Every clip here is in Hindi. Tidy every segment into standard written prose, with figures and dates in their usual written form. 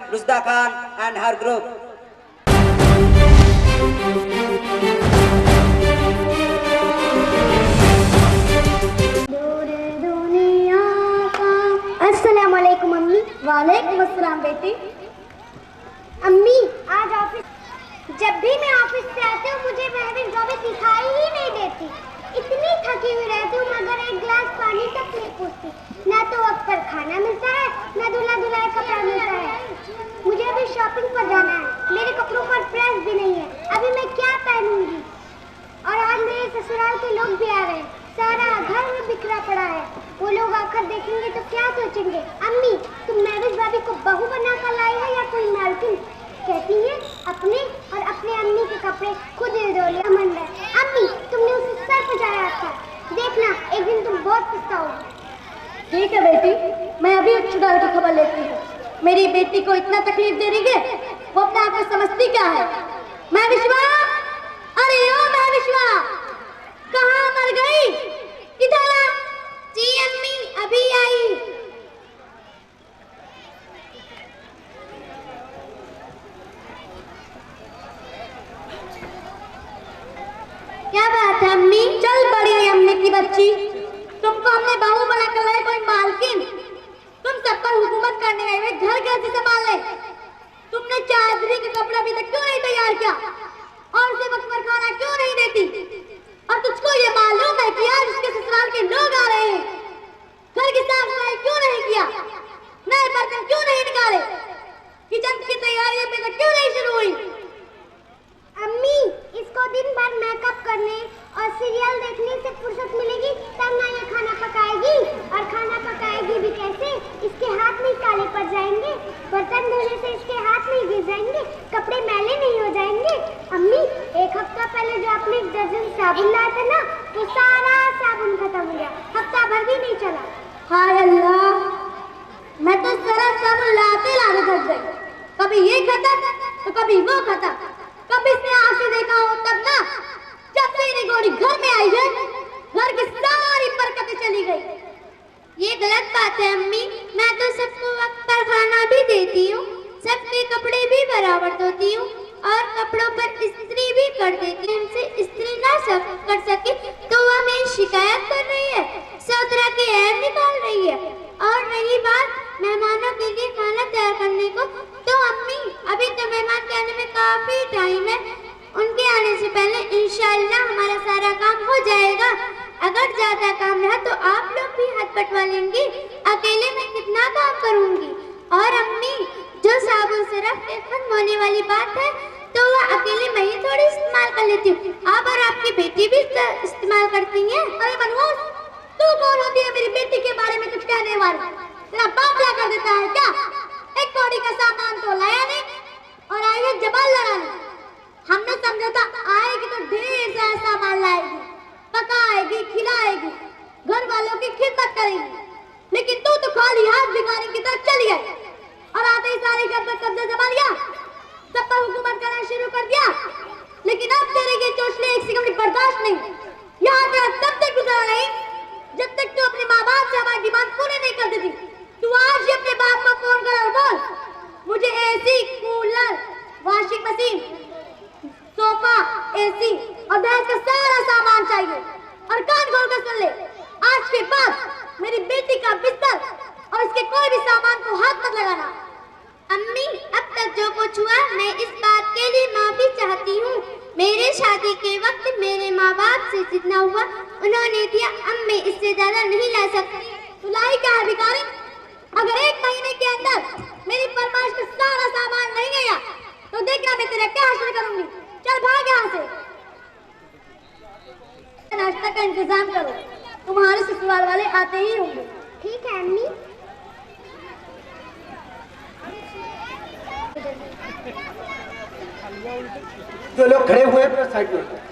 Rusda Khan and her group. अस्सलामुअलैकुम अम्मी। वालेकुम अस्सलाम बेटी। अम्मी आज ऑफिस, जब भी मैं ऑफिस से आती हूँ मुझे महविश भाभी दिखाई ही नहीं देती। इतनी थकी हुई रहती हूँ मगर एक गिलास पानी तक नहीं पूछती। ना तो वक्त पर खाना मिलता है, ना दूल्हा दुल्हन कपड़ा मिलता है। मुझे अभी शॉपिंग पर जाना है, मेरे कपड़ों पर प्रेस भी नहीं है। अभी मैं क्या पहनूंगी? और आज मेरे ससुराल के लोग भी आ रहे हैं, सारा घर में बिखरा पड़ा है। वो लोग आकर देखेंगे तो क्या सोचेंगे? अम्मी तुम महविश भाभी को बहू बनाकर लाई है या कोई मालकिन? कहती है अपने और अपने अम्मी के कपड़े खुद ही धो लिया मन है। अम्मी तुमने उसे सर पजाया था, देखना एक दिन तुम बहुत पछताओगी। ठीक है बेटी, मैं अभी उच्चदार की खबर लेती हूँ। मेरी बेटी को इतना तकलीफ दे रही है, वो अपने आप को समझती क्या है? मैं विश्वा, अरे ओ मैं विश्वा, कहाँ मर गई? इधर आ। जी अम्मी अभी आई। क्या बात है अम्मी? चल बड़ी हुई अम्मी की बच्ची, तुमको हमने बहू बना कर लाए कोई मालकिन? तुम सब पर हुकूमत करने गए हुए घर कैसे संभाल ले? तुमने चादरी का कपड़ा अभी तक क्यों नहीं तैयार किया और उसे वक्त पर खाना क्यों नहीं देती? और तुझको ये मालूम है कि आज उसके ससुराल के लोग आ रहे हैं, घर की साफ सफाई क्यों नहीं किया? नए बर्तन क्यों नहीं निकाले? किचन की तैयारी अभी तक क्यों नहीं शुरू हुई? अम्मी इसको दिन भर मेकअप करने और सीरियल देखने से फुर्सत मिलेगी तब ना ये खाना पकाएगी। और खाना पकाएगी भी कैसे? इसके हाथ नहीं काले पड़ जाएंगे, बर्तन धोने से इसके हाथ नहीं गिर जाएंगे, कपड़े मैले नहीं हो जाएंगे। अम्मी एक हफ्ता पहले जो आपने एक दर्जन साबुन लाया था ना, वो सारा साबुन खत्म हो गया, हफ्ता भर भी नहीं चला। हाय अल्लाह, मैं तो सारा साबुन लाते लाते थक गई। कभी ये खत्म तो कभी वो खत्म, कभी इसने आंखें देखा हो तब ना। जब से ये गोरी घर में आई है, घर की सारी बरकतें चली गई। ये गलत बात है अम्मी, मैं तो सबको वक्त पर खाना भी देती हूँ, सबके कपड़े भी बराबर धोती हूँ और कपड़ों पर इस्त्री भी कर देती हूँ। उनसे इस्त्री ना कर सके तो वह मेरी शिकायत कर रही है, सौतरा के ऐब निकाल रही है। और रही बात मेहमानों के लिए खाना तैयार करने को, तो अम्मी अभी तो मेहमान के आने में काफी टाइम है, उनके आने से पहले इंशाअल्लाह हमारा सारा काम हो जाएगा। अगर ज्यादा काम रहा तो आप लोग भी हाथ बटवा लेंगे, अकेले मैं कितना काम करूंगी? और अम्मी जो साबुन सरफ खत्म होने वाली बात है तो वह अकेले मैं ही थोड़ी इस्तेमाल कर लेती हूँ, आप और आपकी बेटी भी इस्तेमाल करती हैं। अरे मनहूस, तू कौन होती है मेरी बेटी के बारे में कुछ कहने वाली? तेरा बाप क्या कर देता है क्या? एक कौड़ी का सामान तो लाया नहीं और आई है जबान लड़ाने। हमने समझा था आएगी तो ढेर सारा सामान लाएगी, पकाएगी, खिलाएगी, घर वालों की खिदमत करेगी, लेकिन तू तो खाली हाथ भिखारी की तरफ चली गई और आते ही सारे घर पर कब्जा जमा लिया, सब पर हुकूमत करना शुरू कर दिया। लेकिन अब तेरे के चोचले एक सेकंड बर्दाश्त नहीं, यहाँ तेरा तब तक गुजारा नहीं जब तक तू अपने माँ बाप से हमारी डिमांड पूरी नहीं कर देती। तू आज ही अपने बाप को फोन कर और बोल मुझे AC, cooler, washing machine, sofa, AC और दहेज का सारा सामान चाहिए। और कान खोल कर सुन ले, आज के बाद मेरी बेटी का बिस्तर और इसके कोई भी सामान को हाथ मत लगाना। अम्मी अब तक जो कुछ हुआ मैं इस बात के लिए माफी चाहती हूँ। मेरे शादी के वक्त मेरे माँ बाप से जितना हुआ उन्होंने दिया, अब मैं इससे ज्यादा नहीं ला सकती। तू लाई क्या है भिखारी? अगर एक महीने के अंदर मेरी फरमाइश का सारा सामान नहीं गया तो देखना मैं तेरा क्या हासिल करूंगी। चल भाग यहाँ से, नाश्ता का इंतजाम करो, तुम्हारे ससुराल वाले आते ही होंगे। ठीक है अम्मी। जो लोग खड़े हुए हैं साइड में।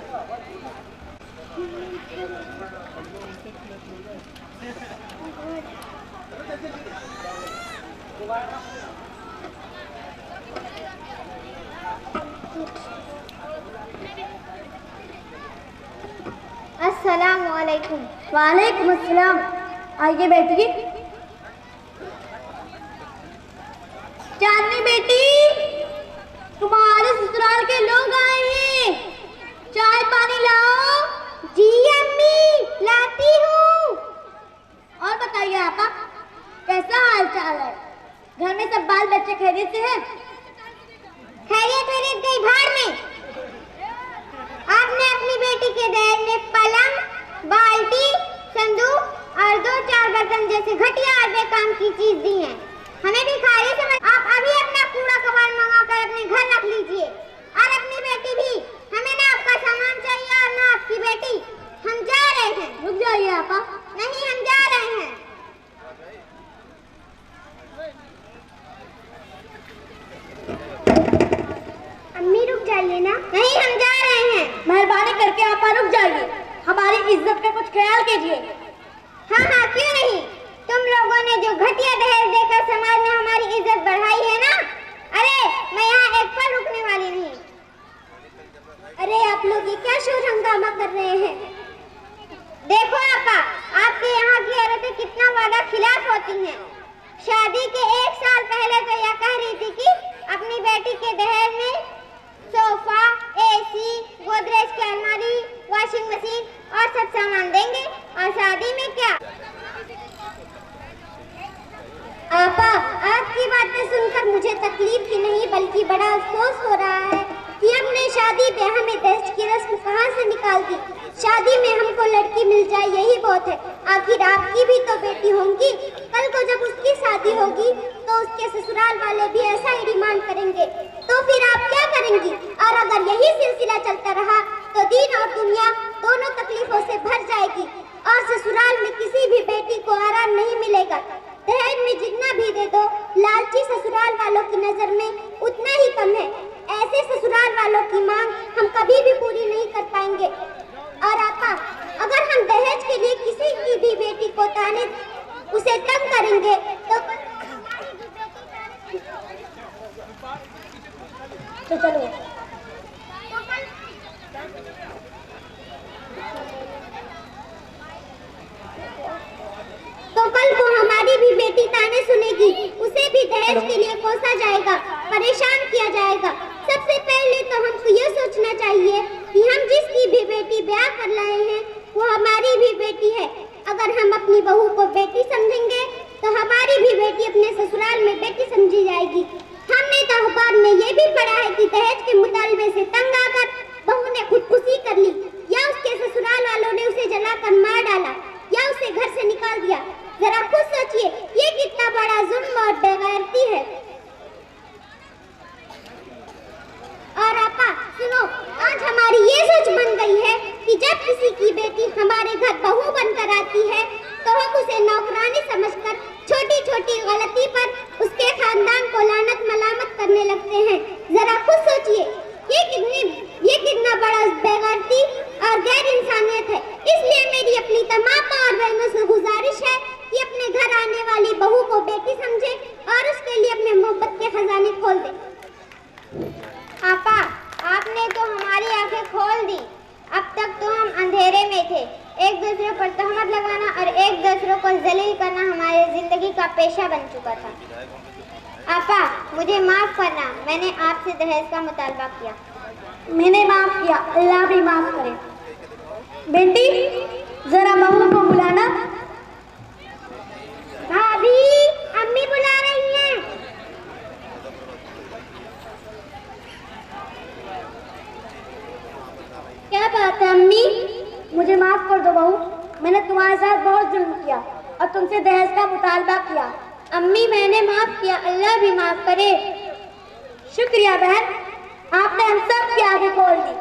अस्सलामुअलैकुम। वालेकुम अस्सलाम। आइए बैठिए। चांदनी बेटी, तुम्हारे ससुराल के लोग आए हैं, चाय पानी लाओ। जी अम्मी, लाती हूँ। और बताइए आपा, कैसा हाल चाल है? घर में सब बाल बच्चे खैरियत से हैं? खैरियत गई भाड़ में। आपने अपनी बेटी के दहेज में पलंग, बाल्टी, संदूक और 2-4 बर्तन जैसे घटिया और बेकाम की चीज दी है। हमें भी खाली समझ। आप अभी अपना कूड़ा कबाड़ मंगा कर अपने घर रख लीजिए और अपनी बेटी भी। हमें ना आपका सामान चाहिए और ना आपकी बेटी। हम जा रहे हैं। रुक जाइए आपा। नहीं, हम जा रहे हैं। अम्मी रुक जाइए ना। नहीं, हम जा रहे हैं। मेहरबानी करके आपा रुक जाइए, हमारी इज्जत का कुछ ख्याल कीजिए। हाँ, क्यों नहीं। तुम लोगों ने जो घटिया दहेज देकर समाज में हमारी इज्जत बढ़ाई है ना, अरे मैं यहाँ एक पल रुकने वाली नहीं। अरे आप लोग ये क्या शोर हंगामा कर रहे हैं? देखो आपा, आपके यहाँ की औरतें कितना वादा खिलाफ होती हैं। शादी के 1 साल पहले तो यह कह रही थी कि अपनी बेटी के दहेज में सोफा, एसी, गोदरेज की अलमारी, वॉशिंग मशीन और सब सामान देंगे, और शादी में क्या? आपा, आपकी बातें सुनकर मुझे तकलीफ ही नहीं बल्कि बड़ा अफसोस हो रहा है कि हमने शादी ब्याह में दहेज की रस्म कहाँ से निकाल दी। शादी में हमको लड़की मिल जाए यही बहुत है। आखिर आपकी भी तो बेटी होंगी। कल को जब उसकी शादी होगी तो उसके ससुराल वाले भी ऐसा ही डिमांड करेंगे, तो फिर आप क्या करेंगी? और अगर यही सिलसिला चलता रहा तो दिन और दुनिया दोनों तकलीफों से भर जाएगी और ससुराल में किसी भी बेटी को आराम नहीं मिलेगा। दहेज में जितना भी दे दो, लालची ससुराल वालों की नजर में उतना ही कम है। ऐसे ससुराल वालों की मांग हम कभी भी पूरी नहीं कर पाएंगे। और आपा, अगर हम दहेज के लिए किसी की भी बेटी को ताने उसे तंग करेंगे तो चलो तो कल को हमारी भी बेटी ताने सुनेगी, उसे भी दहेज के लिए कोसा जाएगा, परेशान किया जाएगा। सबसे पहले तो हमको ये सोचना चाहिए कि हम जिसकी भी बेटी ब्याह कर लाए हैं वो हमारी भी बेटी है। अगर हम अपनी बहू को बेटी समझेंगे तो हमारी भी बेटी अपने ससुराल में बेटी समझी जाएगी। हमने तो अखबार में ये भी पढ़ा है कि दहेज के मुतालबे से तंग आकर बहू ने खुदकुशी कर ली, या उसके ससुराल वालों ने उसे जलाकर मार डाला, या उसे घर से निकाल दिया। जरा खुद सोचिए, ये कितना बड़ा जुल्म और बेगैरती है। और आपा सुनो, आज हमारी ये सोच बन गई है कि जब किसी की बेटी हमारे घर बहू बनकर आती है तो हम उसे नौकरानी समझकर छोटी छोटी गलती पर उसके खानदान को लानत मलामत करने लगते हैं। जरा खुद सोचिए, ये कितना बड़ा बेगैरती और गैर इंसानियत है। इसलिए मेरी अपनी तमाम माँ और बहनों से गुजारिश है कि अपने घर आने वाली बहू को बेटी समझे और उसके लिए अपने मोहब्बत के खजाने खोल दे। आपा, आपने तो हमारी आंखें खोल दी। अब तक तो हम अंधेरे में थे। एक दूसरे पर तहमत लगाना और एक दूसरे को जलील करना हमारी जिंदगी का पेशा बन चुका था। आपा, मुझे माफ करना, मैंने आपसे दहेज का मुतालबा किया। मैंने माफ किया, अल्लाह भी माफ करे। बेटी, जरा बहू को बुलाना। भाभी, अम्मी बुला रही हैं। क्या बात है अम्मी? मुझे माफ कर दो बहू, मैंने तुम्हारे साथ बहुत जुल्म किया और तुमसे दहेज का मुतालबा किया। अम्मी, मैंने माफ किया, अल्लाह भी माफ करे। शुक्रिया बहन, आपने हम सब की आगे खोल दी।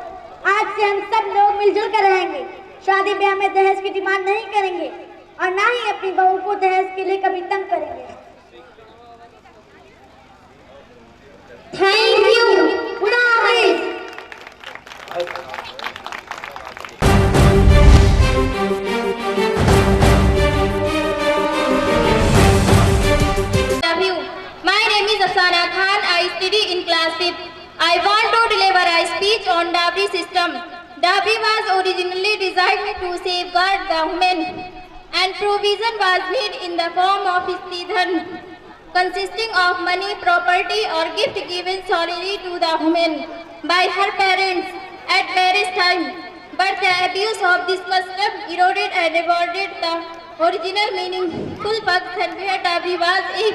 आज से हम सब लोग मिलजुल कर रहेंगे, शादी ब्याह में दहेज की डिमांड नहीं करेंगे और ना ही अपनी बहू को दहेज के लिए कभी तंग करेंगे। Thank you. खुदा हाफिज। My name is Afsana Khan. I study in class 5th. I want to deliver a speech on dowry system. Dowry was originally designed to safeguard the women, and provision was made in the form of stridhan. consisting of money, property, or gift given solely to the woman by her parents at various times. But the abuse of this custom eroded and eroded the original meaningful function where dowry was a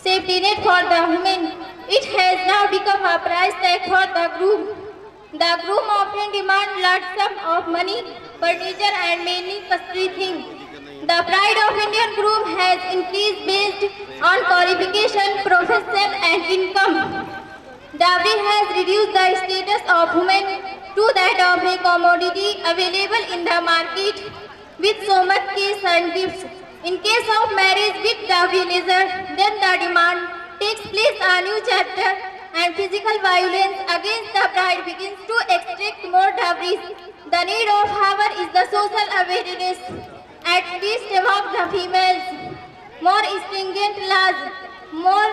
safety net for the woman. It has now become a price tag for the groom. The groom often demands large sum of money, furniture, and many costly things. The pride of Indian groom has increased based on qualification, profession, and income. Dowry has reduced the status of women to that of a commodity available in the market with so much cash and gifts. In case of marriage with dowry leisure, then the demand takes place a new chapter and physical violence against the bride begins to extract more dowries. The need of however is the social awareness, at least among the females. More stringent laws, more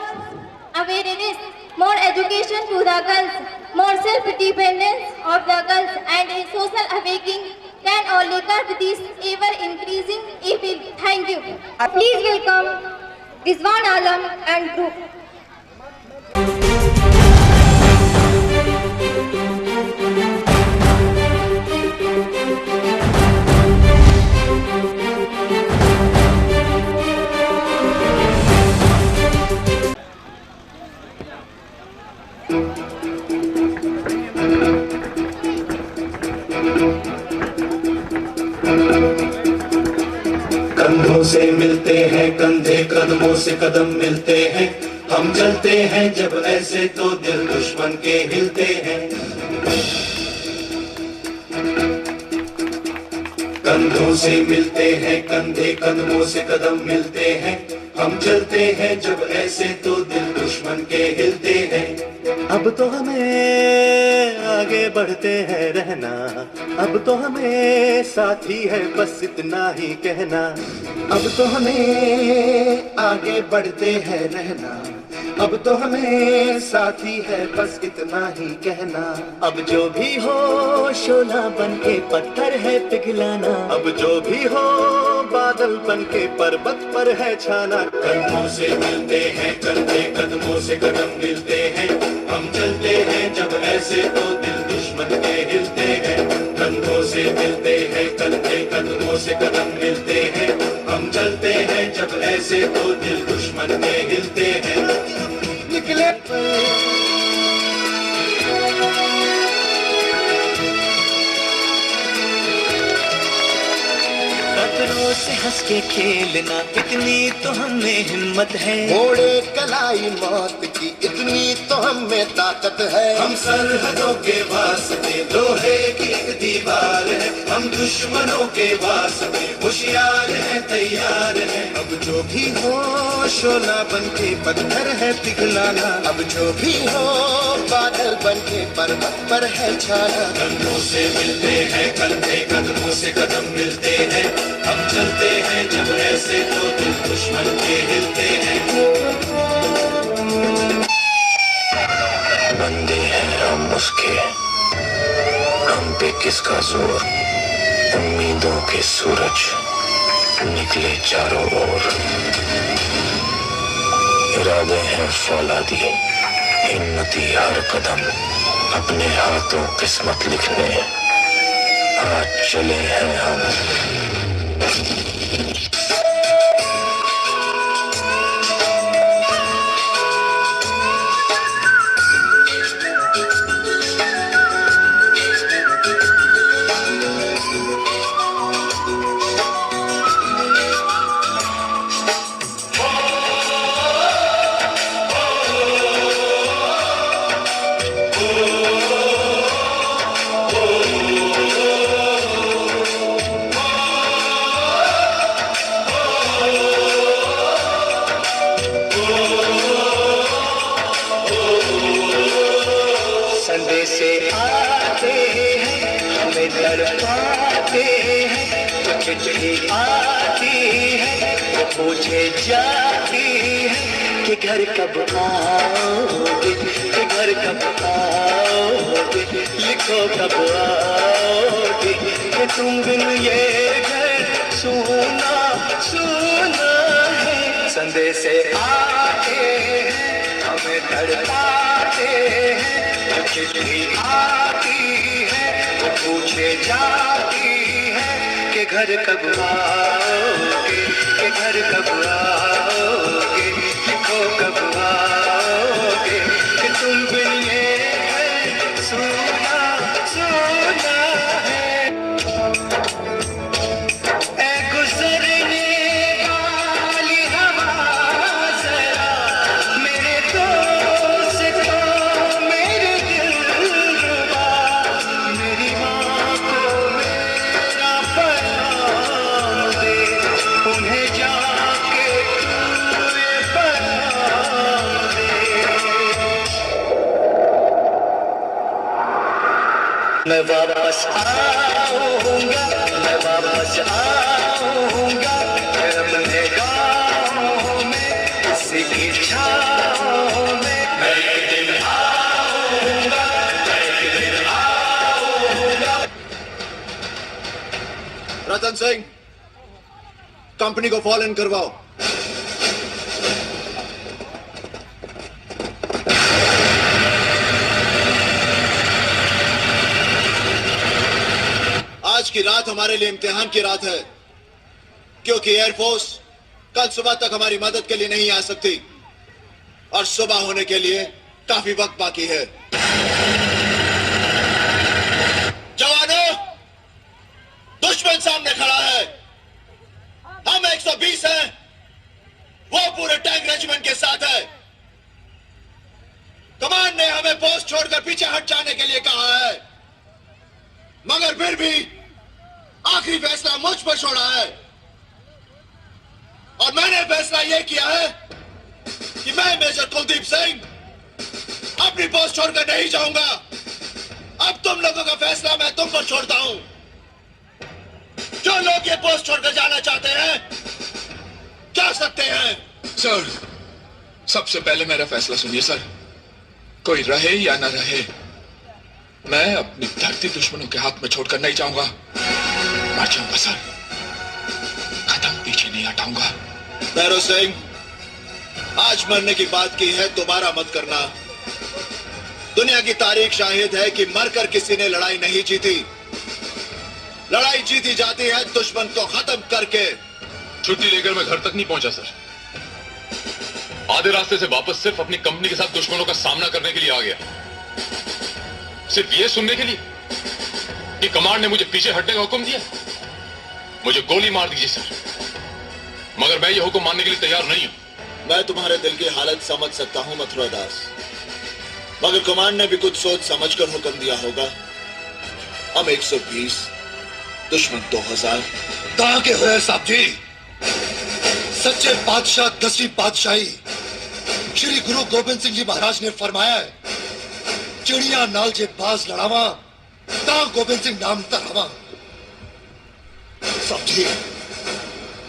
awareness, more education to the girls, more self-dependence of the girls, and a social awakening can only curb this ever-increasing evil. Thank you. Please welcome Rizwan Alam and group. कंधों से मिलते हैं कंधे, कदमों से कदम मिलते हैं, हम चलते हैं जब ऐसे तो दिल दुश्मन के हिलते हैं। कंधों से मिलते हैं कंधे, कदमों से कदम मिलते हैं, हम चलते हैं जब ऐसे तो दिल दुश्मन के हिलते हैं। अब तो हमें आगे बढ़ते हैं रहना, अब तो हमें साथी है बस इतना ही कहना। अब तो हमें आगे बढ़ते हैं रहना, अब तो हमें साथी है बस इतना ही कहना। अब जो भी हो शोला बन के पत्थर है पिघलाना, अब जो भी हो बादल बन के पर्वत पर है छाना। कंधों से मिलते हैं कंधे, कदमों से कदम मिलते हैं, हम चलते हैं जब ऐसे तो दिल दुश्मन के हिलते हैं। कंधों से मिलते हैं कंधे, कदमों से कदम मिलते हैं, हम चलते हैं जब ऐसे तो दिल दुश्मन के हिलते हैं। निकले खतरों से हंस के खेलना, इतनी तो हमें हिम्मत है। मोड़े कलाई मौत की इतनी तो हमें ताकत है। हम सरहदों के वास्ते लोहे की एक दीवार है, हम दुश्मनों के वास्ते होशियार है तैयार है। अब जो भी हो शोला बन के पत्थर है पिघलाना, अब जो भी हो बादल बन के पर्वत पर है छाना। कंधों से मिलते हैं कंधे, कदमों से कदम मिलते हैं, हम चलते हैं जब ऐसे तो दिल दुश्मन के हिलते हैं। बंदे हैं हम उसके, हम पे किसका जोर। उम्मीदों के सूरज निकले चारों ओर, इरादे हैं फौलादी, हिम्मती हर कदम, अपने हाथों किस्मत लिखने आज चले हैं हम। से आते हैं हमें तड़पाते हैं, तो चिट्ठी आती है वो पूछे जाती है कि घर कब आओगे, कि घर कब आओगे, लिखो कब आओगे, कि तुम बिन ये घर सूना सूना है। संदेश आते तड़पाते हैं। जो चिट्ठी आती है वो पूछे जाती है कि घर कब आओगे, कि घर कब आओगे, लिखो कब आओगे, कि तुम बिन ये घर सुना सुना है। ऐ गुजरने वाली हवा जरा मेरे दोस्तों मेरे दिलरुबा, मेरी माँ को मेरा पैगाम दे, उन्हें जाके तू ये पैगाम दे। मैं वापस आऊंगा, मैं वापस आऊंगा, फिर अपने गाँव में किसी की छाँव में। मैं एक दिन आऊंगा, मैं एक दिन आऊंगा। रतन सिंह, कंपनी को फॉलो इन करवाओ। आज की रात हमारे लिए इम्तिहान की रात है, क्योंकि एयरफोर्स कल सुबह तक हमारी मदद के लिए नहीं आ सकती और सुबह होने के लिए काफी वक्त बाकी है। जवानों, दुश्मन सामने खड़ा है। हम 120 हैं, वो पूरे टैंक रेजिमेंट के साथ है। कमान ने हमें पोस्ट छोड़कर पीछे हट जाने के लिए कहा है, मगर फिर भी आखिरी फैसला मुझ पर छोड़ा है और मैंने फैसला यह किया है कि मैं मेजर कुलदीप सिंह अपनी पोस्ट छोड़कर नहीं जाऊंगा। अब तुम लोगों का फैसला मैं तुम पर छोड़ता हूं। जो लोग ये पोस्ट छोड़कर जाना चाहते हैं जा सकते हैं। सर, सबसे पहले मेरा फैसला सुनिए सर। कोई रहे या ना रहे, मैं अपनी धरती दुश्मनों के हाथ में छोड़कर नहीं जाऊंगा। मर जाऊंगा सर, कदम पीछे नहीं हटाऊंगा। भैरव सिंह, आज मरने की बात की है, दोबारा मत करना। दुनिया की तारीख शाहिद है कि मरकर किसी ने लड़ाई नहीं जीती। लड़ाई जीती जाती है दुश्मन को खत्म करके। छुट्टी लेकर मैं घर तक नहीं पहुंचा सर। आधे रास्ते से वापस सिर्फ अपनी कंपनी के साथ दुश्मनों का सामना करने के लिए आ गया, सिर्फ ये सुनने के लिए कि कमांड ने मुझे पीछे हटने का हुक्म दिया। मुझे गोली मार दीजिए सर, मगर मैं ये हुक्म मानने के लिए तैयार नहीं हूं। मैं तुम्हारे दिल की हालत समझ सकता हूं मथुरा दास, मगर कमांड ने भी कुछ सोच समझकर हुक्म दिया होगा। हम 120, दुश्मन 2000। कहां के हुए साहब जी? सच्चे बादशाह 10वीं पातशाही श्री गुरु गोबिंद सिंह जी महाराज ने फरमाया है, चिड़िया नाल जे बाज लड़ावा ता गोबिंद सिंह नाम तरावा। साहब जी,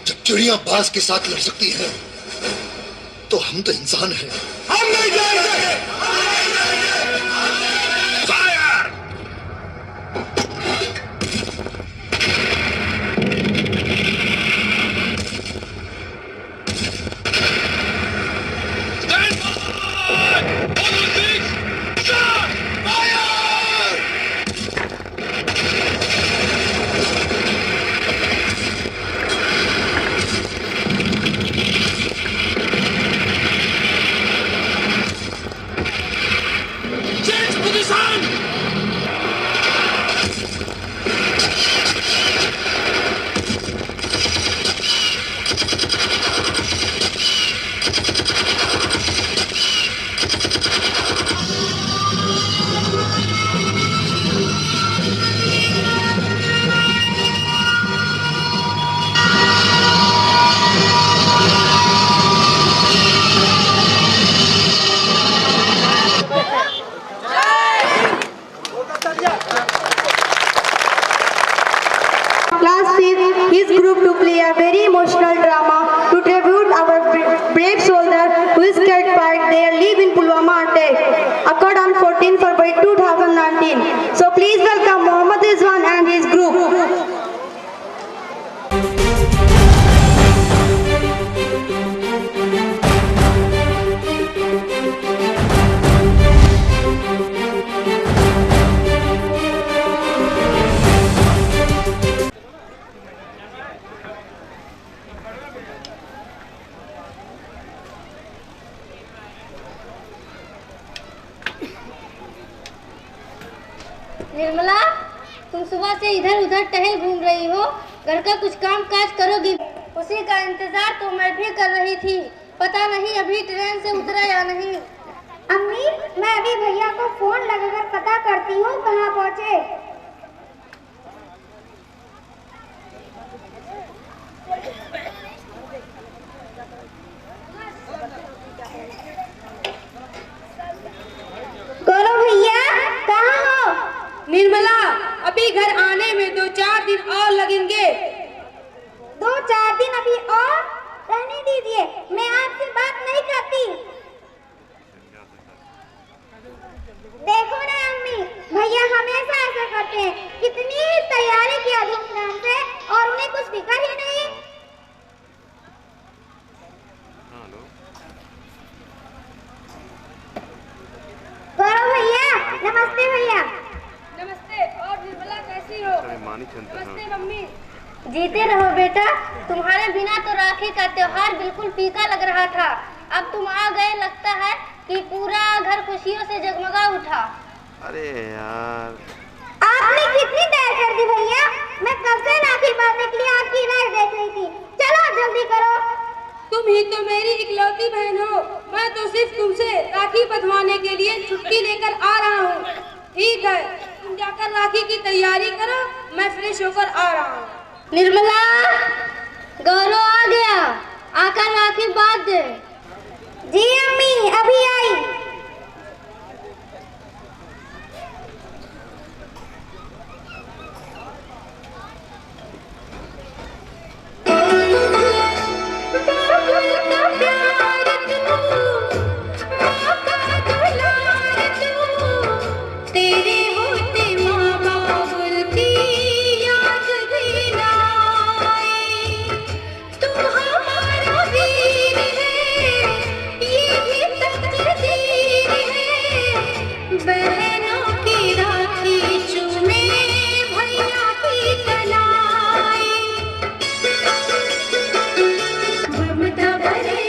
जब चिड़िया बाज के साथ लड़ सकती है तो हम तो इंसान हैं। हम नहीं जाएंगे। निर्मला, तुम सुबह से इधर उधर टहल घूम रही हो, घर का कुछ काम काज करोगी? उसी का इंतजार तो मैं भी कर रही थी। पता नहीं अभी ट्रेन से उतरा या नहीं। अम्मी, मैं अभी भैया को फोन लगाकर पता करती हूँ कहाँ पहुँचे। गौरव भैया, कहाँ हो? निर्मला, अभी घर आने में 2-4 दिन और लगेंगे। 2-4 दिन अभी और रहने दीजिए, मैं आपसे बात नहीं करती। देखो ना अम्मी, भैया हमेशा ऐसा करते हैं। कितनी तैयारी किया धूमधाम से और उन्हें कुछ फिक्र ही नहीं। गौरव भैया, नमस्ते भैया। नमस्ते। और निर्मला कैसी हो? नमस्ते मम्मी। जीते रहो बेटा। तुम्हारे बिना तो राखी का त्योहार बिल्कुल फीका लग रहा था। अब तुम आ गए, लगता है कि पूरा घर खुशियों से जगमगा उठा। अरे यार, आपने कितनी देर कर दी भैया? मैं कब से राखी बांधने के लिए आपकी राह देख रही थी। चलो जल्दी करो। तुम ही तो मेरी इकलौती बहन हो। मैं तो सिर्फ तुमसे राखी बंधवाने के लिए छुट्टी लेकर आ रहा हूँ। ठीक है, तुम जाकर राखी की तैयारी करो, मैं फ्रेश होकर आ रहा हूँ। निर्मला, गौरव आ गया, आकर राखी बांध दे। जी अम्मी, अभी आई। तेरे होते माँ बाबुल की याद भी ना आए। तू हमारा वीर है, ये भी तकदीर है। बहनों की राखी चूमे भैया की कलाई। ममता भरे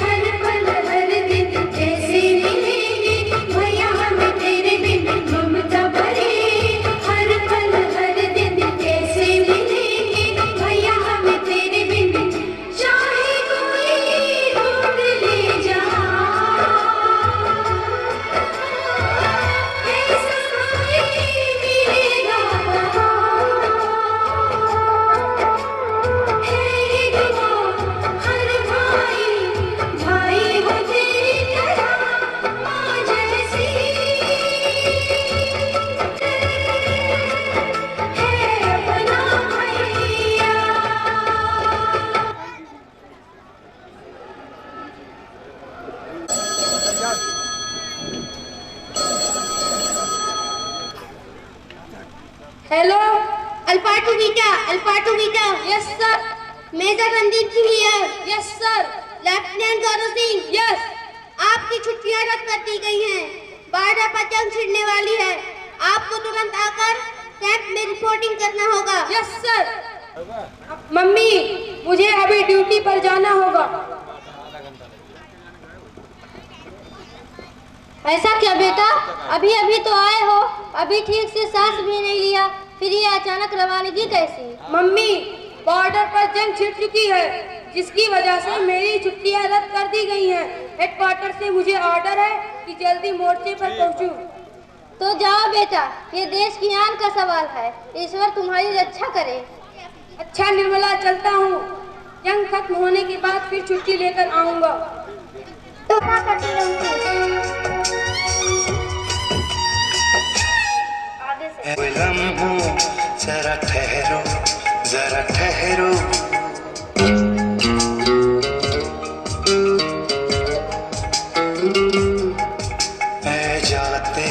हर पल हर दिन कैसे मिलेंगे भैया हमें तेरे बिन। ममता भरे हर पल हर दिन कैसे मिलेंगे भैया हमें तेरे बिन। चाहे कोई रोक ले जहाँ, ऐसा नहीं मिलेगा वहाँ। है ये दुआ हर भाई भाई हो तेरी तरह माँ जैसी। है अपना भैया। Hello. Alpha two beta, alpha two beta. Yes sir. Major Randeep Singh here. Yes sir. Lieutenant Gaurav Singh. Yes. आपकी छुट्टियां रद्द कर दी गई हैं। बारह पतंग छिड़ने वाली है। आपको तुरंत आकर कैंप में रिपोर्टिंग करना होगा। Yes sir. मम्मी, मुझे अभी ड्यूटी पर जाना होगा। ऐसा क्या बेटा, अभी अभी तो आए हो, अभी ठीक से सांस भी नहीं लिया, फिर ये अचानक रवानगी कैसी? मम्मी, बॉर्डर पर जंग छिड़ चुकी है, जिसकी वजह से मेरी छुट्टियां रद्द कर दी गई हैं। हेडक्वार्टर से मुझे ऑर्डर है कि जल्दी मोर्चे पर पहुंचूं। तो जाओ बेटा, ये देश की आन का सवाल है। ईश्वर तुम्हारी रक्षा करे। अच्छा निर्मला, चलता हूँ। जंग खत्म होने के बाद फिर छुट्टी लेकर आऊंगा। तो क्या करती रहूंगी? लम्हों जरा ठहरो, जरा ठहरो। ऐ जाते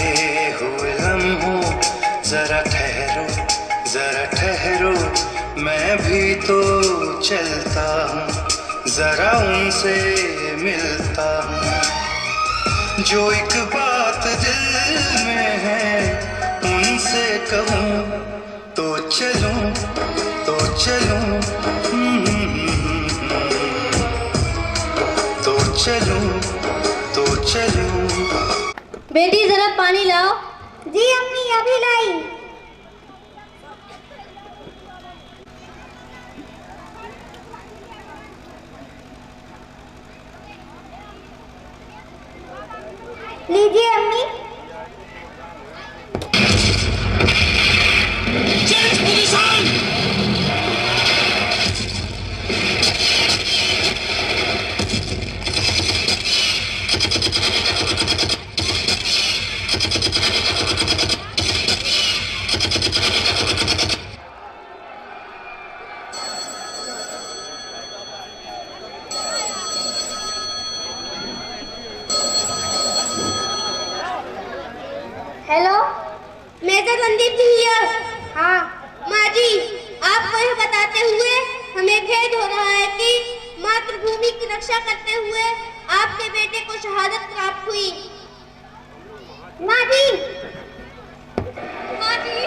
हुए लम्हों जरा ठहरो, जरा ठहरो। मैं भी तो चलता हूँ, जरा उनसे मिलता हूँ। जो एक बात दिल में है उनसे कहूँ तो चलूं, तो चलूं, तो चलूं, तो चलूं। बेटी जरा पानी लाओ। जी अम्मी, अभी लाई। लीजिए अम्मी। Hello, major Randeep ji here. हाँ माँ जी, आपको यह बताते हुए हमें खेद हो रहा है कि मातृभूमि की रक्षा करते हुए आपके बेटे को शहादत प्राप्त हुई। माँ जी, माँ जी।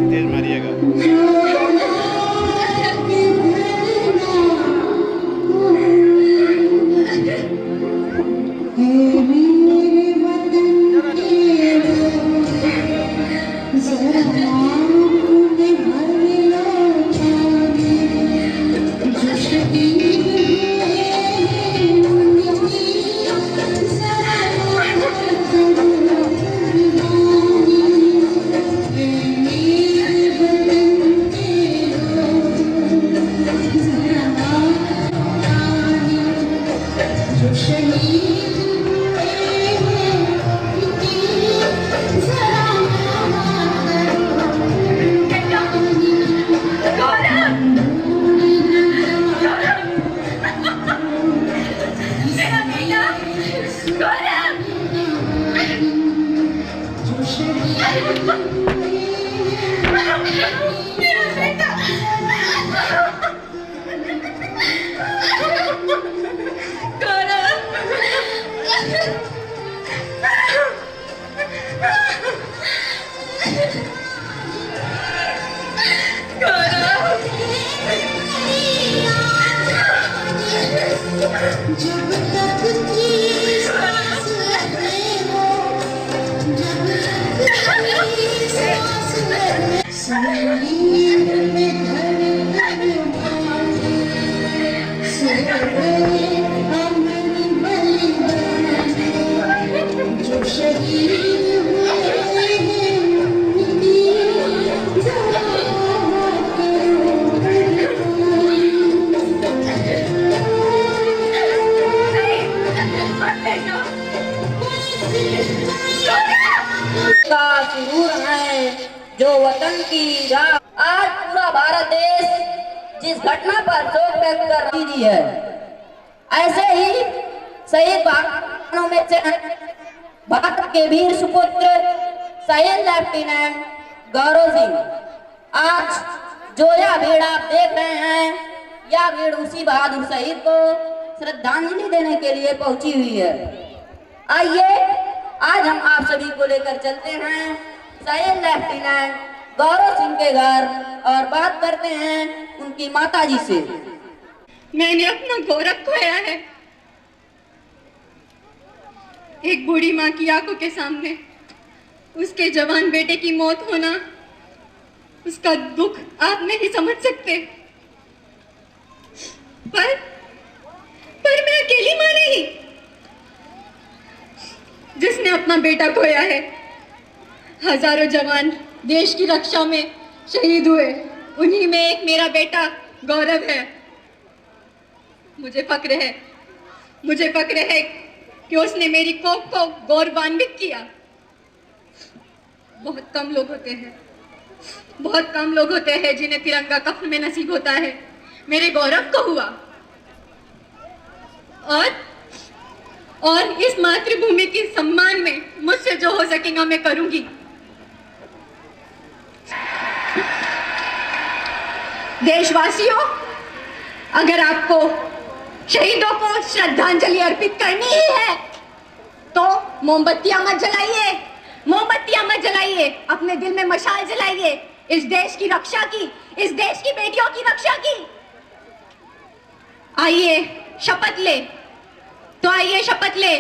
तेज मारिएगा। जो वतन की राह। आज पूरा भारत देश जिस घटना पर शोक व्यक्त कर रही है, ऐसे ही शहीद भाइयों में से भारत के वीर सुपुत्र शहीद लेफ्टिनेंट गौरव सिंह। आज जो यह भीड़ आप देख रहे हैं, यह भीड़ उसी बहादुर शहीद को श्रद्धांजलि देने के लिए पहुंची हुई है। आइए आज हम आप सभी को लेकर चलते हैं शहीद लेफ्टिनेंट गौरव सिंह के घर और बात करते हैं उनकी माताजी से। मैंने अपना गौरव खोया है। एक बूढ़ी माँ की आंखों के सामने उसके जवान बेटे की मौत होना, उसका दुख आप नहीं समझ सकते। पर मैं अकेली माँ नहीं जिसने अपना बेटा खोया है। हजारों जवान देश की रक्षा में शहीद हुए, उन्हीं में एक मेरा बेटा गौरव है। मुझे फक्र है कि उसने मेरी कोख को गौरवान्वित किया। बहुत कम लोग होते हैं बहुत कम लोग होते हैं जिन्हें तिरंगा कफ्न में नसीब होता है। मेरे गौरव को हुआ और इस मातृभूमि के सम्मान में मुझसे जो हो सकेगा मैं करूंगी। देशवासियों, अगर आपको शहीदों को श्रद्धांजलि अर्पित करनी ही है तो मोमबत्तियां मत जलाइए, मोमबत्तियां मत जलाइए, अपने दिल में मशाल जलाइए इस देश की रक्षा की, इस देश की बेटियों की रक्षा की। आइए शपथ ले, तो आइए शपथ ले,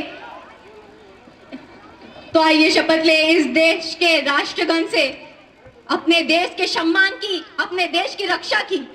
तो आइए शपथ ले इस देश के राष्ट्रगण से, अपने देश के सम्मान की, अपने देश की रक्षा की।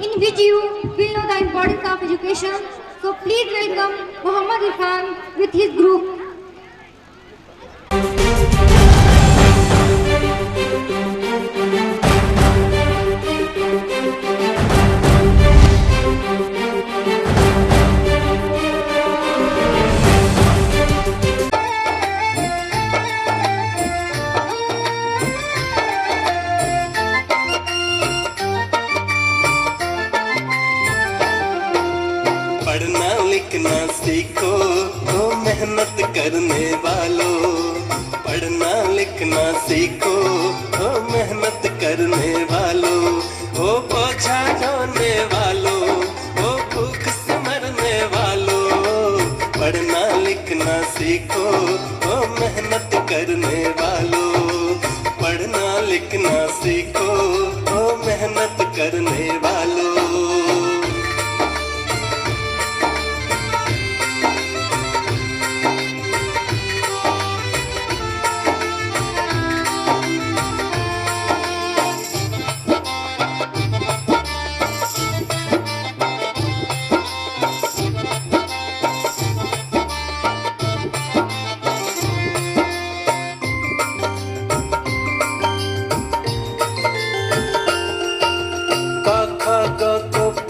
In which you will know the importance of education. So please welcome Muhammad Irfan with his group. पढ़ना लिखना सीखो ओ मेहनत करने वालों, पढ़ना लिखना सीखो ओ मेहनत करने वालों, ओ बोझा ढोने वालों, ओ भूख से मरने वालों, पढ़ना लिखना सीखो ओ मेहनत करने वालों, पढ़ना लिखना सीखो ओ मेहनत करने वालों।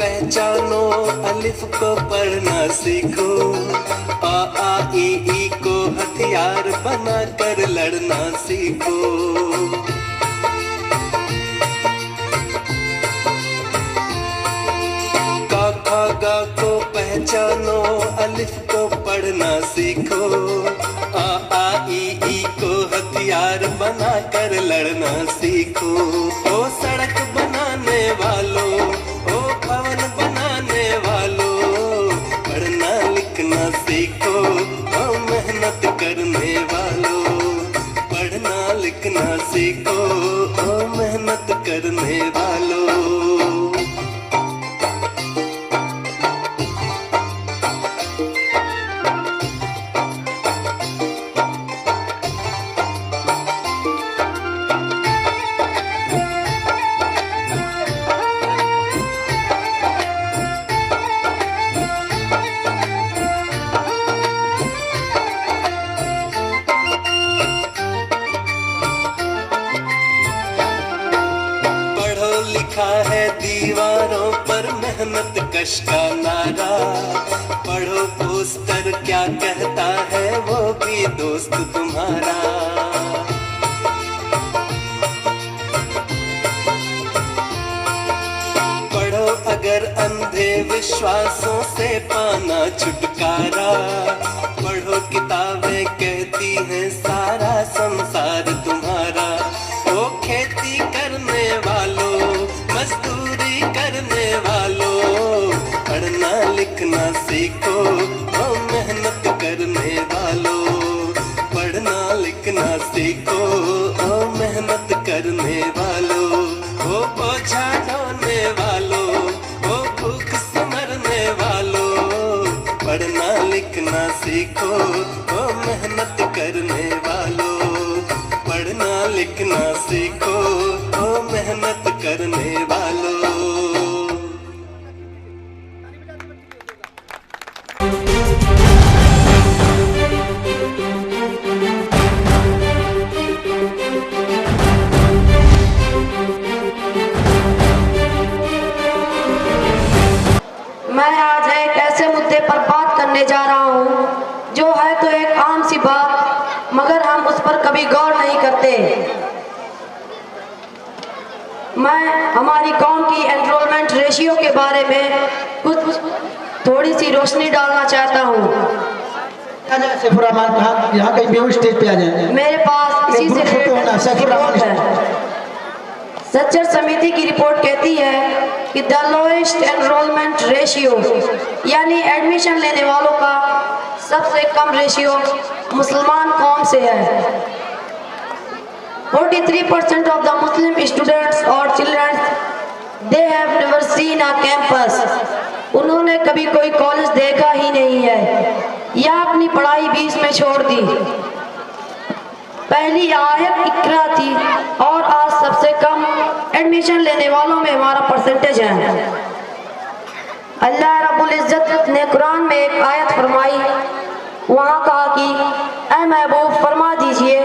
पहचानो, अलिफ को पढ़ना सीखो, आ आ ई को हथियार बना कर लड़ना सीखो। का खा गा को पहचानो, अलिफ को पढ़ना सीखो, आ आ ई को हथियार बना कर लड़ना सीखो। ओ सड़क बनाने वालों, ओ भवन बनाने वालों, पढ़ना लिखना सीखो ओ मेहनत करने वालों, पढ़ना लिखना सीखो ओ मेहनत करने वालों। मेहनत कश का नारा, पढ़ो पोस्टर क्या कहता है वो भी दोस्त तुम्हारा। पढ़ो अगर अंधे विश्वासों से पाना छुटकारा, पढ़ो किताबें कहती हैं सारा संसार तुम्हारा। ओ खेती करने वालों, मजदूरी करने वालों, पढ़ना लिखना सीखो, ओ मेहनत करने वालों। पढ़ना लिखना सीखो, ओ मेहनत करने वालों। ओ बोझा ढोने वालों, ओ भूख से मरने वालों, पढ़ना लिखना सीखो, ओ मेहनत करने वालों। पढ़ना लिखना सीखो, ओ मेहनत करने वालों। मैं आज एक ऐसे मुद्दे पर बात करने जा रहा हूँ जो है तो एक आम सी बात, मगर हम उस पर कभी गौर नहीं करते। मैं हमारी कौम की एनरोलमेंट रेशियो के बारे में कुछ थोड़ी सी रोशनी डालना चाहता हूँ। यहाँ कहीं भी स्टेज पे आ जाए। मेरे पास इसी से रिपोर्ट है। सच्चर समिति की रिपोर्ट कहती है कि द लोएस्ट एनरोलमेंट रेशियो यानी एडमिशन लेने वालों का सबसे कम रेशियो मुसलमान कौम से है। 43% of the Muslim students or children they have never seen a campus। उन्होंने कभी कोई कॉलेज देखा ही नहीं है या अपनी पढ़ाई बीच में छोड़ दी। पहली आयत इकरा थी और आज सबसे कम एडमिशन लेने वालों में हमारा परसेंटेज है। अल्लाह रब्बुल इज्जत ने कुरान में एक आयत फरमाई, वहाँ कहा कि ऐ महबूब फरमा दीजिए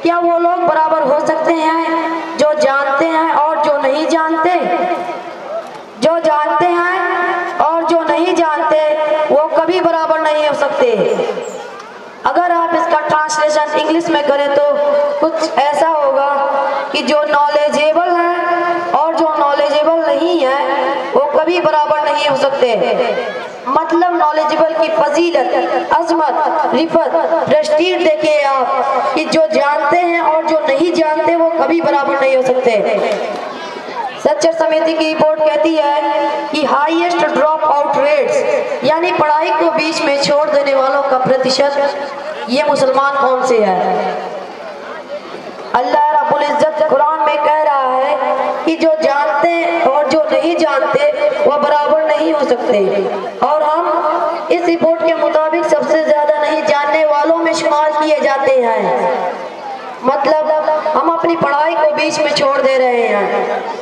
क्या वो लोग बराबर हो सकते हैं जो जानते हैं और जो नहीं जानते। जो जानते हैं और जो नहीं जानते वो कभी बराबर नहीं हो सकते। अगर आप इसका ट्रांसलेशन इंग्लिश में करें तो कुछ ऐसा होगा कि जो नॉलेजेबल है और जो नॉलेजेबल नहीं है वो कभी बराबर नहीं हो सकते। मतलब नॉलेजेबल की फजीलत, अजमत, रिफत, प्रेस्टीज देखिए आप कि जो जानते हैं और जो नहीं जानते वो कभी बराबर नहीं हो सकते। सच्चर समिति की रिपोर्ट कहती है कि हाईएस्ट ड्रॉप आउट रेट्स यानी पढ़ाई को बीच में छोड़ देने वालों का प्रतिशत ये मुसलमान कौम से है। अल्लाह रब्बुल इज्जत कुरान में कह रहा है कि जो जानते और जो नहीं जानते वह बराबर नहीं हो सकते और हम इस रिपोर्ट के मुताबिक सबसे ज्यादा नहीं जानने वालों में शुमार किए जाते हैं। मतलब हम अपनी पढ़ाई को बीच में छोड़ दे रहे हैं।